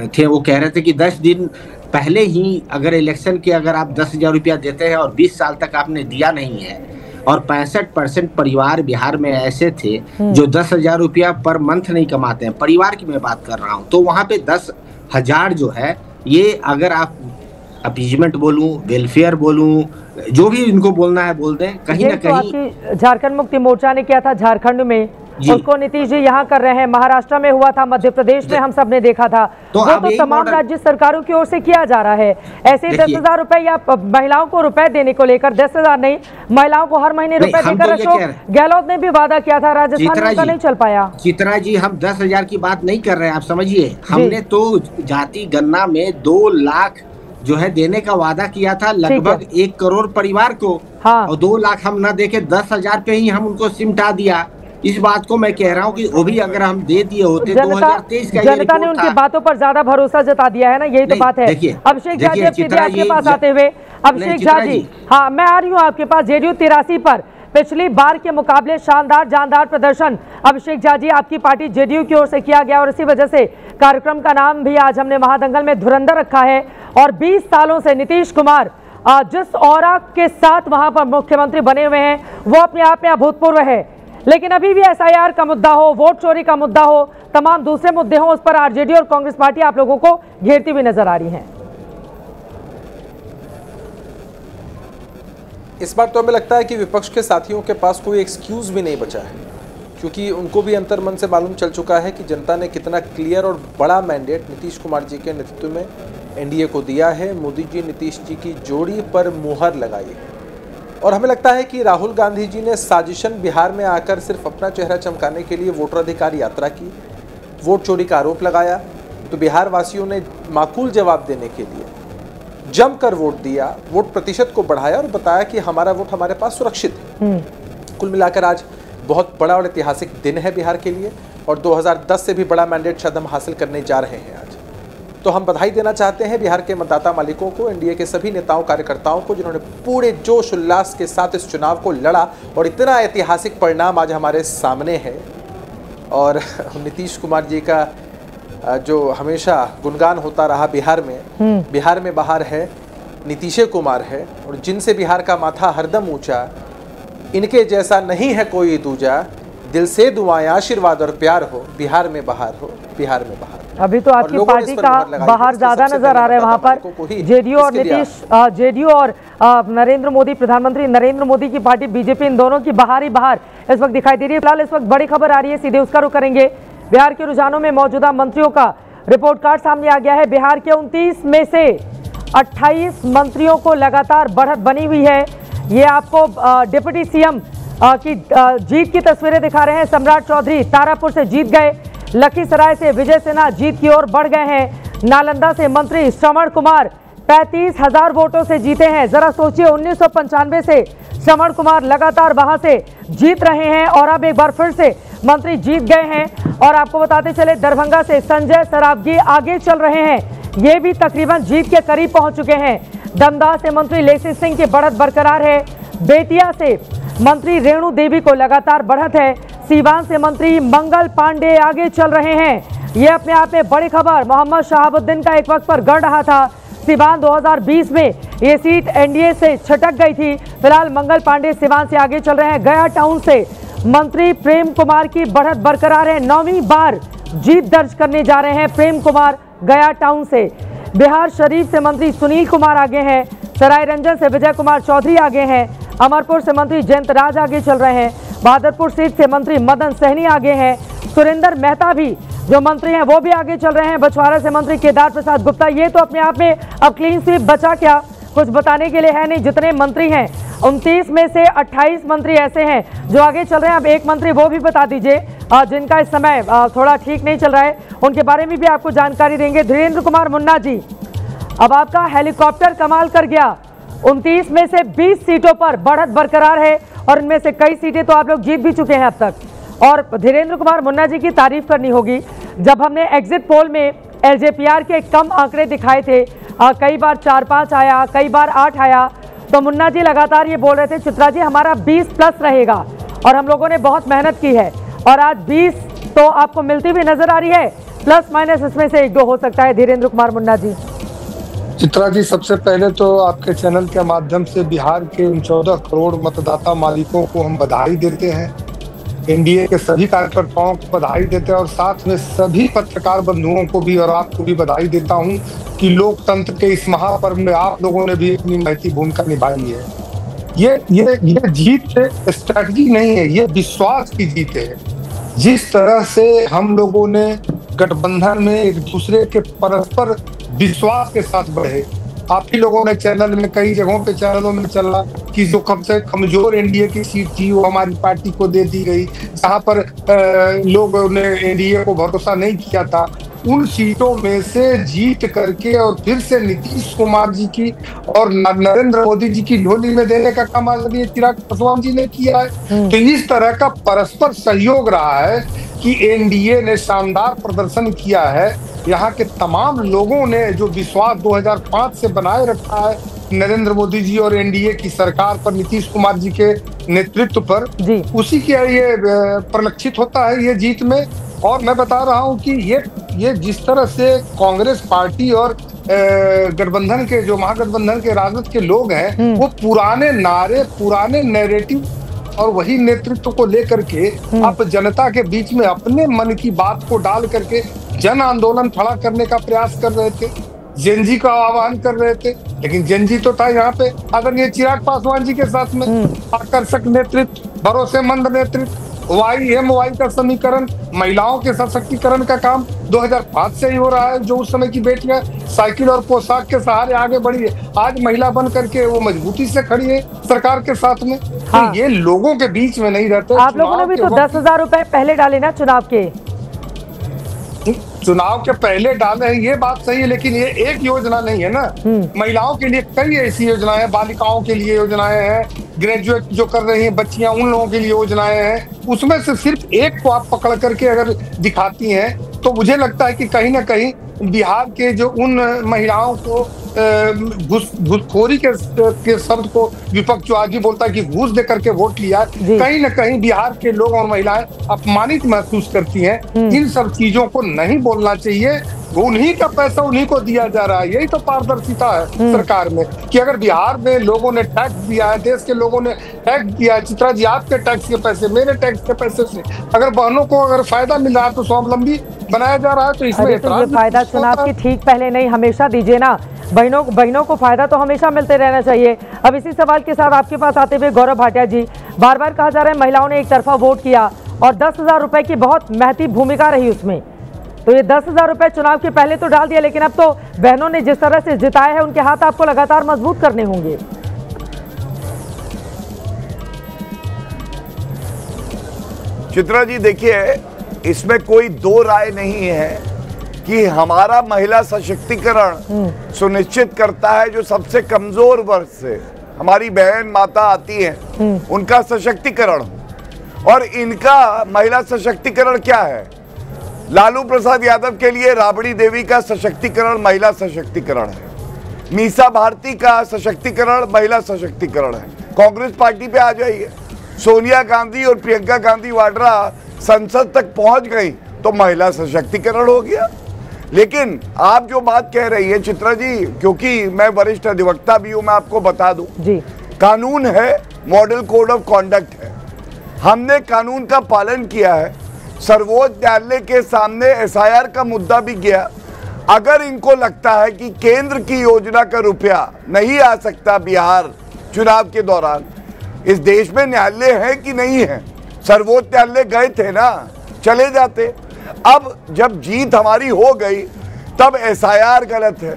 थे, वो कह रहे थे कि 10 दिन पहले ही अगर इलेक्शन के अगर आप 10,000 रुपया देते हैं और 20 साल तक आपने दिया नहीं है, और 65% परिवार बिहार में ऐसे थे जो 10,000 रुपया पर मंथ नहीं कमाते हैं, परिवार की मैं बात कर रहा हूँ, तो वहाँ पे 10,000 जो है, ये अगर आप अपीजमेंट बोलूं, वेलफेयर बोलूं, जो भी इनको बोलना है बोल दें, कहीं ना कहीं। झारखंड मुक्ति मोर्चा ने किया था झारखंड में, उसको नीतीश जी यहाँ कर रहे हैं, महाराष्ट्र में हुआ था, मध्य प्रदेश में हम सब ने देखा था, तो वो तो तमाम राज्य सरकारों की ओर से किया जा रहा है। ऐसे 10,000 रुपए या महिलाओं को रुपए देने को लेकर, 10,000 नहीं, महिलाओं को हर महीने रुपए देकर अशोक गहलोत ने भी वादा किया था, राजस्थान में नहीं चल पाया। चित्रा जी, हम 10,000 की बात नहीं कर रहे हैं, आप समझिए, हमने तो जाति गणना में 2 लाख जो है देने का वादा किया था लगभग 1 करोड़ परिवार को। हाँ। और 2 लाख हम न देके 10,000 पे ही हम उनको सिमटा दिया। इस बात को मैं कह रहा हूँ कि वो भी अगर हम दे दिए होते, 2023 का जनता ने उनकी बातों पर ज्यादा भरोसा जता दिया है ना, यही तो बात है। अभिषेक झा जी, आपके पास आते हुए, अभिषेक झा जी, हाँ मैं आ रही हूँ आपके पास। जेडीयू 83 पर पिछली बार के मुकाबले शानदार जानदार प्रदर्शन अभिषेक झा जी आपकी पार्टी जेडीयू की ओर से किया गया और इसी वजह से कार्यक्रम का नाम भी आज हमने महादंगल में धुरंधर रखा है। और 20 सालों से नीतीश कुमार जिस ऑरा के साथ वहां पर मुख्यमंत्री बने हुए हैं वो अपने आप में अभूतपूर्व है। लेकिन अभी भी SIR का मुद्दा हो, वोट चोरी का मुद्दा हो, तमाम दूसरे मुद्दे हों, उस पर RJD और कांग्रेस पार्टी आप लोगों को घेरती हुई नजर आ रही है। इस बार तो हमें लगता है कि विपक्ष के साथियों के पास कोई एक्सक्यूज भी नहीं बचा है, क्योंकि उनको भी अंतर्मन से मालूम चल चुका है कि जनता ने कितना क्लियर और बड़ा मैंडेट नीतीश कुमार जी के नेतृत्व में NDA को दिया है। मोदी जी नीतीश जी की जोड़ी पर मुहर लगाई है और हमें लगता है कि राहुल गांधी जी ने साजिशन बिहार में आकर सिर्फ अपना चेहरा चमकाने के लिए वोटर अधिकार यात्रा की, वोट चोरी का आरोप लगाया, तो बिहार वासियों ने माकूल जवाब देने के लिए जमकर वोट दिया, वोट प्रतिशत को बढ़ाया और बताया कि हमारा वोट हमारे पास सुरक्षित है। कुल मिलाकर आज बहुत बड़ा और ऐतिहासिक दिन है बिहार के लिए और 2010 से भी बड़ा मैंडेट शायद हम हासिल करने जा रहे हैं आज। तो हम बधाई देना चाहते हैं बिहार के मतदाता मालिकों को, NDA के सभी नेताओं कार्यकर्ताओं को, जिन्होंने पूरे जोश उल्लास के साथ इस चुनाव को लड़ा और इतना ऐतिहासिक परिणाम आज हमारे सामने है। और नीतीश कुमार जी का जो हमेशा गुणगान होता रहा बिहार में बाहर है, नीतीश कुमार है और जिनसे बिहार का माथा हरदम ऊंचा, इनके जैसा नहीं है कोई दूजा, दिल से दुआएं आशीर्वाद और प्यार हो, बिहार में बाहर हो, बिहार में बाहर। अभी तो आपकी पार्टी का बाहर ज्यादा नजर आ रहा है वहां पर। जेडीयू और नरेंद्र मोदी, प्रधानमंत्री नरेंद्र मोदी की पार्टी BJP, इन दोनों की बाहर ही बाहर इस वक्त दिखाई दे रही है। फिलहाल इस वक्त बड़ी खबर आ रही है, सीधे उसका रुख करेंगे। बिहार के रुझानों में मौजूदा मंत्रियों का रिपोर्ट कार्ड सामने आ गया है। बिहार के 29 में से 28 मंत्रियों को लगातार बढ़त बनी हुई है। ये आपको डिप्टी CM की जीत की तस्वीरें दिखा रहे हैं। सम्राट चौधरी तारापुर से जीत गए, लखीसराय से विजय सिन्हा जीत की ओर बढ़ गए हैं, नालंदा से मंत्री श्रवण कुमार 35,000 वोटों से जीते हैं। जरा सोचिए, 1995 से श्रवण कुमार लगातार वहां से जीत रहे हैं और अब एक बार फिर से मंत्री जीत गए हैं। और आपको बताते चले, दरभंगा से संजय सरावगी आगे चल रहे हैं, ये भी तकरीबन जीत के करीब पहुंच चुके हैं। दमदाह से मंत्री लेसी सिंह की बढ़त बरकरार है। बेतिया से मंत्री रेणु देवी को लगातार बढ़त है। सीवान से मंत्री मंगल पांडे आगे चल रहे हैं। ये अपने आप में बड़ी खबर। मोहम्मद शहाबुद्दीन का एक वक्त पर गढ़ रहा था। सीवान 2020 में ये सीट NDA से छटक गई थी। फिलहाल मंगल पांडे सीवान से आगे चल रहे हैं। गया टाउन से मंत्री प्रेम कुमार की बढ़त बरकरार है। 9वीं बार जीत दर्ज करने जा रहे हैं प्रेम कुमार गया टाउन से। बिहार शरीफ से मंत्री सुनील कुमार आगे हैं। सरायरंजन से विजय कुमार चौधरी आगे हैं। अमरपुर से मंत्री जयंत राज आगे चल रहे हैं। बहादुरपुर सीट से मंत्री मदन सहनी आगे हैं। सुरेंद्र मेहता भी जो मंत्री हैं वो भी आगे चल रहे हैं। बछवाड़ा से मंत्री केदार प्रसाद गुप्ता। ये तो अपने आप में अब क्लीन स्वीप बचा क्या, कुछ बताने के लिए है नहीं। जितने मंत्री हैं 29 में से 28 मंत्री ऐसे हैं जो आगे चल रहे हैं। अब एक मंत्री वो भी बता दीजिए जिनका इस समय थोड़ा ठीक नहीं चल रहा है, उनके बारे में भी आपको जानकारी देंगे। धीरेन्द्र कुमार मुन्ना जी, अब आपका हेलीकॉप्टर कमाल कर गया। 29 में से 20 सीटों पर बढ़त बरकरार है और इनमें से कई सीटें तो आप लोग जीत भी चुके हैं अब तक। और धीरेन्द्र कुमार मुन्ना जी की तारीफ करनी होगी। जब हमने एग्जिट पोल में LJPR के कम आंकड़े दिखाए थे, कई बार 4-5 आया, कई बार 8 आया, तो मुन्ना जी लगातार ये बोल रहे थे, चित्रा जी हमारा 20+ रहेगा और हम लोगों ने बहुत मेहनत की है। और आज 20 तो आपको मिलती हुई नजर आ रही है, प्लस माइनस इसमें से 1-2 हो सकता है। धीरेन्द्र कुमार मुन्ना जी। चित्रा जी, सबसे पहले तो आपके चैनल के माध्यम से बिहार के उन 14 करोड़ मतदाता मालिकों को हम बधाई देते हैं। NDA के सभी कार्यकर्ताओं को बधाई देते हैं और साथ में सभी पत्रकार बंधुओं को भी और आपको भी बधाई देता हूं कि लोकतंत्र के इस महापर्व में आप लोगों ने भी अपनी महती भूमिका निभाई है। ये जीत स्ट्रैटेजी नहीं है, ये विश्वास की जीत है। जिस तरह से हम लोगों ने गठबंधन में एक दूसरे के परस्पर विश्वास के साथ बढ़े, आप ही लोगों ने चैनल में कई जगहों पे चैनलों में चला कि जो कम से कमजोर NDA की सीट थी वो हमारी पार्टी को दे दी गई, जहां पर लोगों ने NDA को भरोसा नहीं किया था, उन सीटों में से जीत करके और फिर से नीतीश कुमार जी की और नरेंद्र मोदी जी की झोली में देने का काम आदरणीय चिराग पासवान जी ने किया है। तो इस तरह का परस्पर सहयोग रहा है कि NDA ने शानदार प्रदर्शन किया है। यहाँ के तमाम लोगों ने जो विश्वास 2005 से बनाए रखा है नरेंद्र मोदी जी और NDA की सरकार पर, नीतीश कुमार जी के नेतृत्व पर जी। उसी के ये परिलक्षित होता है ये जीत में। और मैं बता रहा हूं कि ये जिस तरह से कांग्रेस पार्टी और गठबंधन के जो महागठबंधन के राजद के लोग हैं वो पुराने नारे, पुराने नैरेटिव और वही नेतृत्व को लेकर के अब जनता के बीच में अपने मन की बात को डाल करके जन आंदोलन खड़ा करने का प्रयास कर रहे थे, जेनजी का आह्वान कर रहे थे। लेकिन जेनजी तो था यहाँ पे आदरणीय चिराग पासवान जी के साथ में आकर्षक नेतृत्व, भरोसेमंद नेतृत्व, YMY का समीकरण, महिलाओं के सशक्तिकरण का काम 2005 से ही हो रहा है। जो उस समय की बेटियां साइकिल और पोशाक के सहारे आगे बढ़ी है, आज महिला बन करके वो मजबूती से खड़ी है सरकार के साथ में। हाँ। तो ये लोगों के बीच में नहीं रहते। आप लोगों ने भी तो 10,000 रुपए पहले डाले ना चुनाव के पहले डाले हैं, ये बात सही है, लेकिन ये एक योजना नहीं है ना। महिलाओं के लिए कई ऐसी योजनाएं हैं, बालिकाओं के लिए योजनाएं हैं, ग्रेजुएट जो कर रही हैं बच्चियां उन लोगों के लिए योजनाएं हैं। उसमें से सिर्फ एक को आप पकड़ करके अगर दिखाती हैं तो मुझे लगता है कि कहीं ना कहीं बिहार के जो उन महिलाओं को घूसखोरी के शब्द को विपक्ष जो आज ही बोलता है कि घूस दे करके वोट लिया, कहीं ना कहीं बिहार के लोग और महिलाएं अपमानित महसूस करती हैं। इन सब चीजों को नहीं बोलना चाहिए। उन्हीं का पैसा उन्हीं को दिया जा रहा है। यही तो पारदर्शिता है सरकार में कि अगर बिहार में लोगों ने टैक्स दिया है, देश के लोगों ने टैक्स दिया है, चित्रा जी आपके टैक्स के पैसे, मेरे टैक्स के पैसे से अगर बहनों को अगर फायदा मिल रहा है तो स्वावलंबी बनाया जा रहा है, तो इसमें फायदा चुनाव की ठीक पहले नहीं हमेशा दीजिए ना। बहनों को फायदा तो हमेशा मिलते रहना चाहिए। अब इसी सवाल के साथ आपके पास आते हुए गौरव भाटिया जी, बार बार कहा जा रहा है महिलाओं ने एक तरफा वोट किया और 10,000 रुपए की बहुत महती भूमिका रही उसमें, तो ये 10,000 रुपए चुनाव के पहले तो डाल दिया, लेकिन अब तो बहनों ने जिस तरह से जिताया है उनके हाथ आपको लगातार मजबूत करने होंगे। चित्रा जी देखिए, इसमें कोई दो राय नहीं है कि हमारा महिला सशक्तिकरण सुनिश्चित करता है जो सबसे कमजोर वर्ग से हमारी बहन माता आती हैं उनका सशक्तिकरण। और इनका महिला सशक्तिकरण क्या है? लालू प्रसाद यादव के लिए राबड़ी देवी का सशक्तिकरण महिला सशक्तिकरण है, मीसा भारती का सशक्तिकरण महिला सशक्तिकरण है। कांग्रेस पार्टी पे आ जाइए, सोनिया गांधी और प्रियंका गांधी वाड्रा संसद तक पहुंच गई तो महिला सशक्तिकरण हो गया। लेकिन आप जो बात कह रही है चित्रा जी, क्योंकि मैं वरिष्ठ अधिवक्ता भी हूं, मैं आपको बता दूं जी, कानून है, मॉडल कोड ऑफ कॉन्डक्ट है, हमने कानून का पालन किया है। सर्वोच्च न्यायालय के सामने SIR का मुद्दा भी गया। अगर इनको लगता है कि केंद्र की योजना का रुपया नहीं आ सकता बिहार चुनाव के दौरान, इस देश में न्यायालय है कि नहीं है? सर्वोच्च न्यायालय गए थे ना, चले जाते। अब जब जीत हमारी हो गई तब SIR गलत है,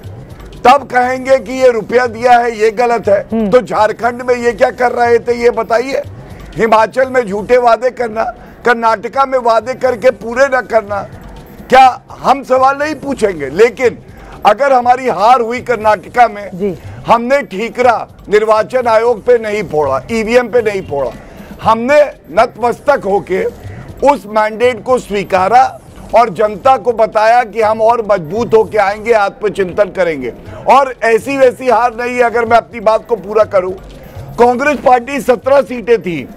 तब कहेंगे कि ये रुपया दिया है ये गलत है। तो झारखंड में ये क्या कर रहे थे ये बताइए? हिमाचल में झूठे वादे करना, कर्नाटका में वादे करके पूरे न करना, क्या हम सवाल नहीं पूछेंगे? लेकिन अगर हमारी हार हुई कर्नाटका में, हमने ठीकरा निर्वाचन आयोग पे नहीं फोड़ा, EVM पे नहीं फोड़ा, हमने नतमस्तक होके उस मैंडेट को स्वीकारा और जनता को बताया कि हम और मजबूत होके आएंगे, आत्मचिंतन करेंगे। और ऐसी वैसी हार नहीं है। अगर मैं अपनी बात को पूरा करूं, कांग्रेस पार्टी 17 सीटें थी,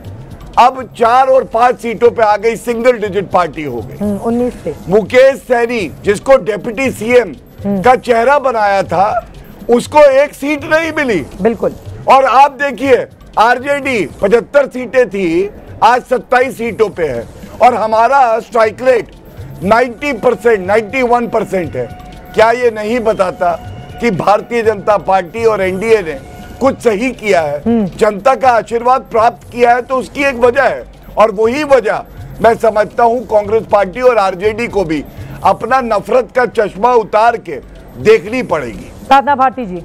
अब 4 और 5 सीटों पे आ गई, सिंगल डिजिट पार्टी हो गई। 19 पे मुकेश सैनी जिसको डिप्टी CM का चेहरा बनाया था, उसको एक सीट नहीं मिली। बिल्कुल। और आप देखिए RJD 75 सीटें थी, आज 27 सीटों पे है और हमारा स्ट्राइक रेट 90%, 91% है। क्या ये नहीं बताता कि भारतीय जनता पार्टी और NDA ने कुछ सही किया है, जनता का आशीर्वाद प्राप्त किया है? तो उसकी एक वजह है, और वही वजह मैं समझता हूं कांग्रेस पार्टी और RJD को भी अपना नफरत का चश्मा उतार के देखनी पड़ेगी। साधना भारती जी।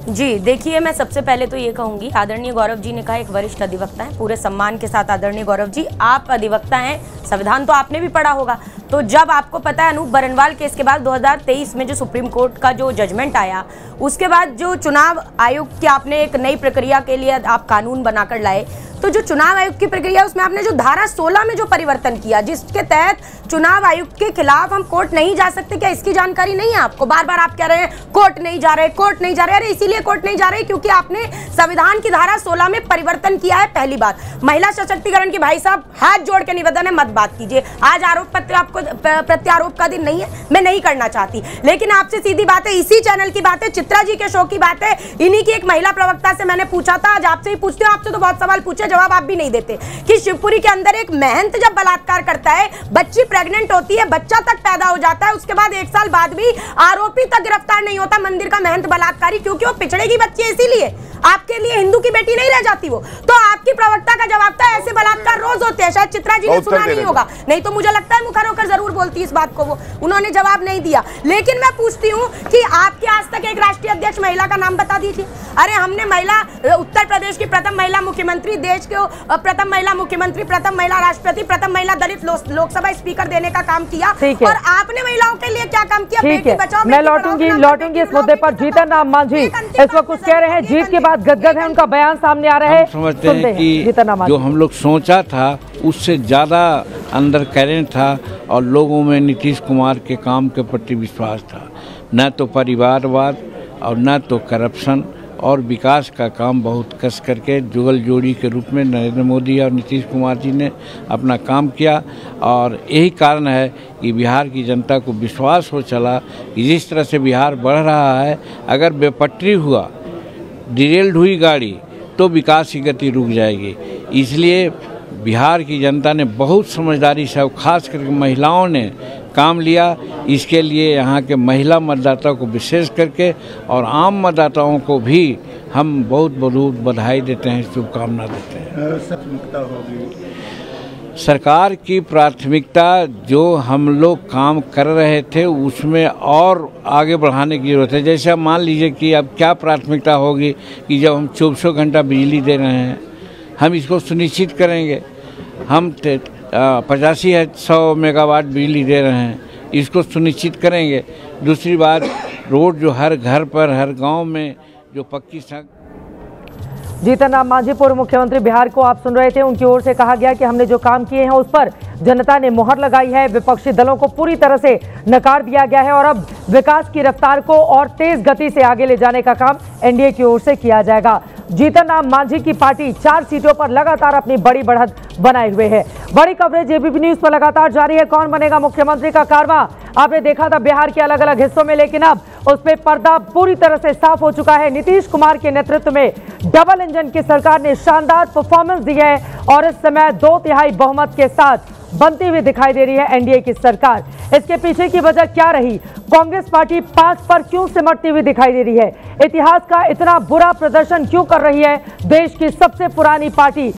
जी देखिए, मैं सबसे पहले तो ये कहूंगी, आदरणीय गौरव जी ने कहा एक वरिष्ठ अधिवक्ता है, पूरे सम्मान के साथ आदरणीय गौरव जी आप अधिवक्ता हैं, संविधान तो आपने भी पढ़ा होगा, तो जब आपको पता है अनूप बरनवाल केस के बाद 2023 में जो सुप्रीम कोर्ट का जो जजमेंट आया, उसके बाद जो चुनाव आयोग की आपने एक नई प्रक्रिया के लिए आप कानून बनाकर लाए, तो जो चुनाव आयोग की प्रक्रिया उसमें आपने जो धारा 16 में जो परिवर्तन किया, जिसके तहत चुनाव आयुक्त के खिलाफ हम कोर्ट नहीं जा सकते, क्या इसकी जानकारी नहीं है आपको? बार बार आप कह रहे हैं कोर्ट नहीं जा रहे, कोर्ट नहीं जा रहे। अरे इसीलिए कोर्ट नहीं जा रहे क्योंकि आपने संविधान की धारा 16 में परिवर्तन किया है। पहली बात, महिला सशक्तिकरण की भाई साहब हाथ जोड़ के निवेदन है, मत बात कीजिए। आज आरोप पत्र आपको प्रत्यारोप का दिन नहीं है, मैं नहीं करना चाहती, लेकिन आपसे सीधी बात है, इसी चैनल की बात है, चित्रा जी के शो की बात है, इन्हीं की एक महिला प्रवक्ता से मैंने पूछा था, आज आपसे ही पूछती हूँ, आपसे तो बहुत सवाल पूछे, जवाब आप भी नहीं देते, कि शिवपुरी के अंदर एक महंत जब बलात्कार करता है, बच्ची प्रेग्नेंट होती है, बच्चा तक पैदा हो जाता है, उसके बाद 1 साल बाद भी आरोपी तक गिरफ्तार नहीं होता मंदिर का महंत बलात्कारी, क्योंकि वो पिछड़े की बच्ची है। इसीलिए आपके लिए हिंदू की बेटी नहीं रह जाती वो। तो आपकी प्रवक्ता का जवाब था ऐसे बलात्कार रोज होते हैं। शायद चित्रा जी ने सुना नहीं होगा, नहीं तो मुझे लगता है मुखर होकर जरूर बोलती इस बात को, वो उन्होंने जवाब नहीं दिया। लेकिन मैं पूछती हूँ कि आपके आज तक एक राष्ट्रीय अध्यक्ष महिला का नाम बता दीजिए। अरे हमने महिला, उत्तर प्रदेश की प्रथम महिला मुख्यमंत्री, देश के प्रथम महिला मुख्यमंत्री, प्रथम महिला राष्ट्रपति, प्रथम महिला दलित लोकसभा स्पीकर देने का काम किया, और आपने महिलाओं के लिए क्या काम किया? बेटी बचाओ। मैं लौटूंगी इस मुद्दे पर। जीतन राम मांझी इस वक्त कुछ कह रहे हैं, जीत के बाद गदगद है, उनका बयान सामने आ रहा है। समझते हैं कि जो हम लोग सोचा था उससे ज़्यादा अंदर करंट था और लोगों में नीतीश कुमार के काम के प्रति विश्वास था। न तो परिवारवाद और न तो करप्शन और विकास का काम बहुत कस करके जुगल जोड़ी के रूप में नरेंद्र मोदी और नीतीश कुमार जी ने अपना काम किया। और यही कारण है कि बिहार की जनता को विश्वास हो चला कि जिस तरह से बिहार बढ़ रहा है, अगर बेपटरी हुआ, डिरेल्ड हुई गाड़ी, तो विकास की गति रुक जाएगी। इसलिए बिहार की जनता ने बहुत समझदारी से, खास करके महिलाओं ने काम लिया। इसके लिए यहाँ के महिला मतदाताओं को विशेष करके और आम मतदाताओं को भी हम बहुत बहुत बधाई देते हैं, शुभकामना देते हैं। सरकार की प्राथमिकता जो हम लोग काम कर रहे थे उसमें और आगे बढ़ाने की जरूरत है। जैसे अब मान लीजिए कि अब क्या प्राथमिकता होगी कि जब हम 24 घंटा बिजली दे रहे हैं, हम इसको सुनिश्चित करेंगे। हम 8500 मेगावाट बिजली दे रहे हैं, इसको सुनिश्चित करेंगे। दूसरी बात, रोड जो हर घर पर, हर गांव में जो पक्की सड़क। जीतन राम मांझी पूर्व मुख्यमंत्री बिहार को आप सुन रहे थे, उनकी ओर से कहा गया कि हमने जो काम किए हैं उस पर जनता ने मुहर लगाई है, विपक्षी दलों को पूरी तरह से नकार दिया गया है और अब विकास की रफ्तार को और तेज गति से आगे ले जाने का काम एनडीए की ओर से किया जाएगा। जीतन राम मांझी की पार्टी 4 सीटों पर लगातार अपनी बड़ी बढ़त बनाए हुए है। बड़ी कवरेज एबीपी न्यूज पर लगातार जारी है। कौन बनेगा मुख्यमंत्री का कारवां आपने देखा था बिहार के अलग अलग हिस्सों में, लेकिन अब उस पर पर्दा पूरी तरह से साफ हो चुका है। नीतीश कुमार के नेतृत्व में डबल इंजन की सरकार ने शानदार परफॉर्मेंस दी है और इस समय 2/3 बहुमत के साथ बनती हुई दिखाई दे रही है एनडीए की सरकार। इसके पीछे की वजह क्या रही? कांग्रेस पार्टी 5 पर क्यों सिमटती हुई दिखाई दे रही है? इतिहास का इतना बुरा प्रदर्शन क्यों कर रही है देश की सबसे पुरानी पार्टी?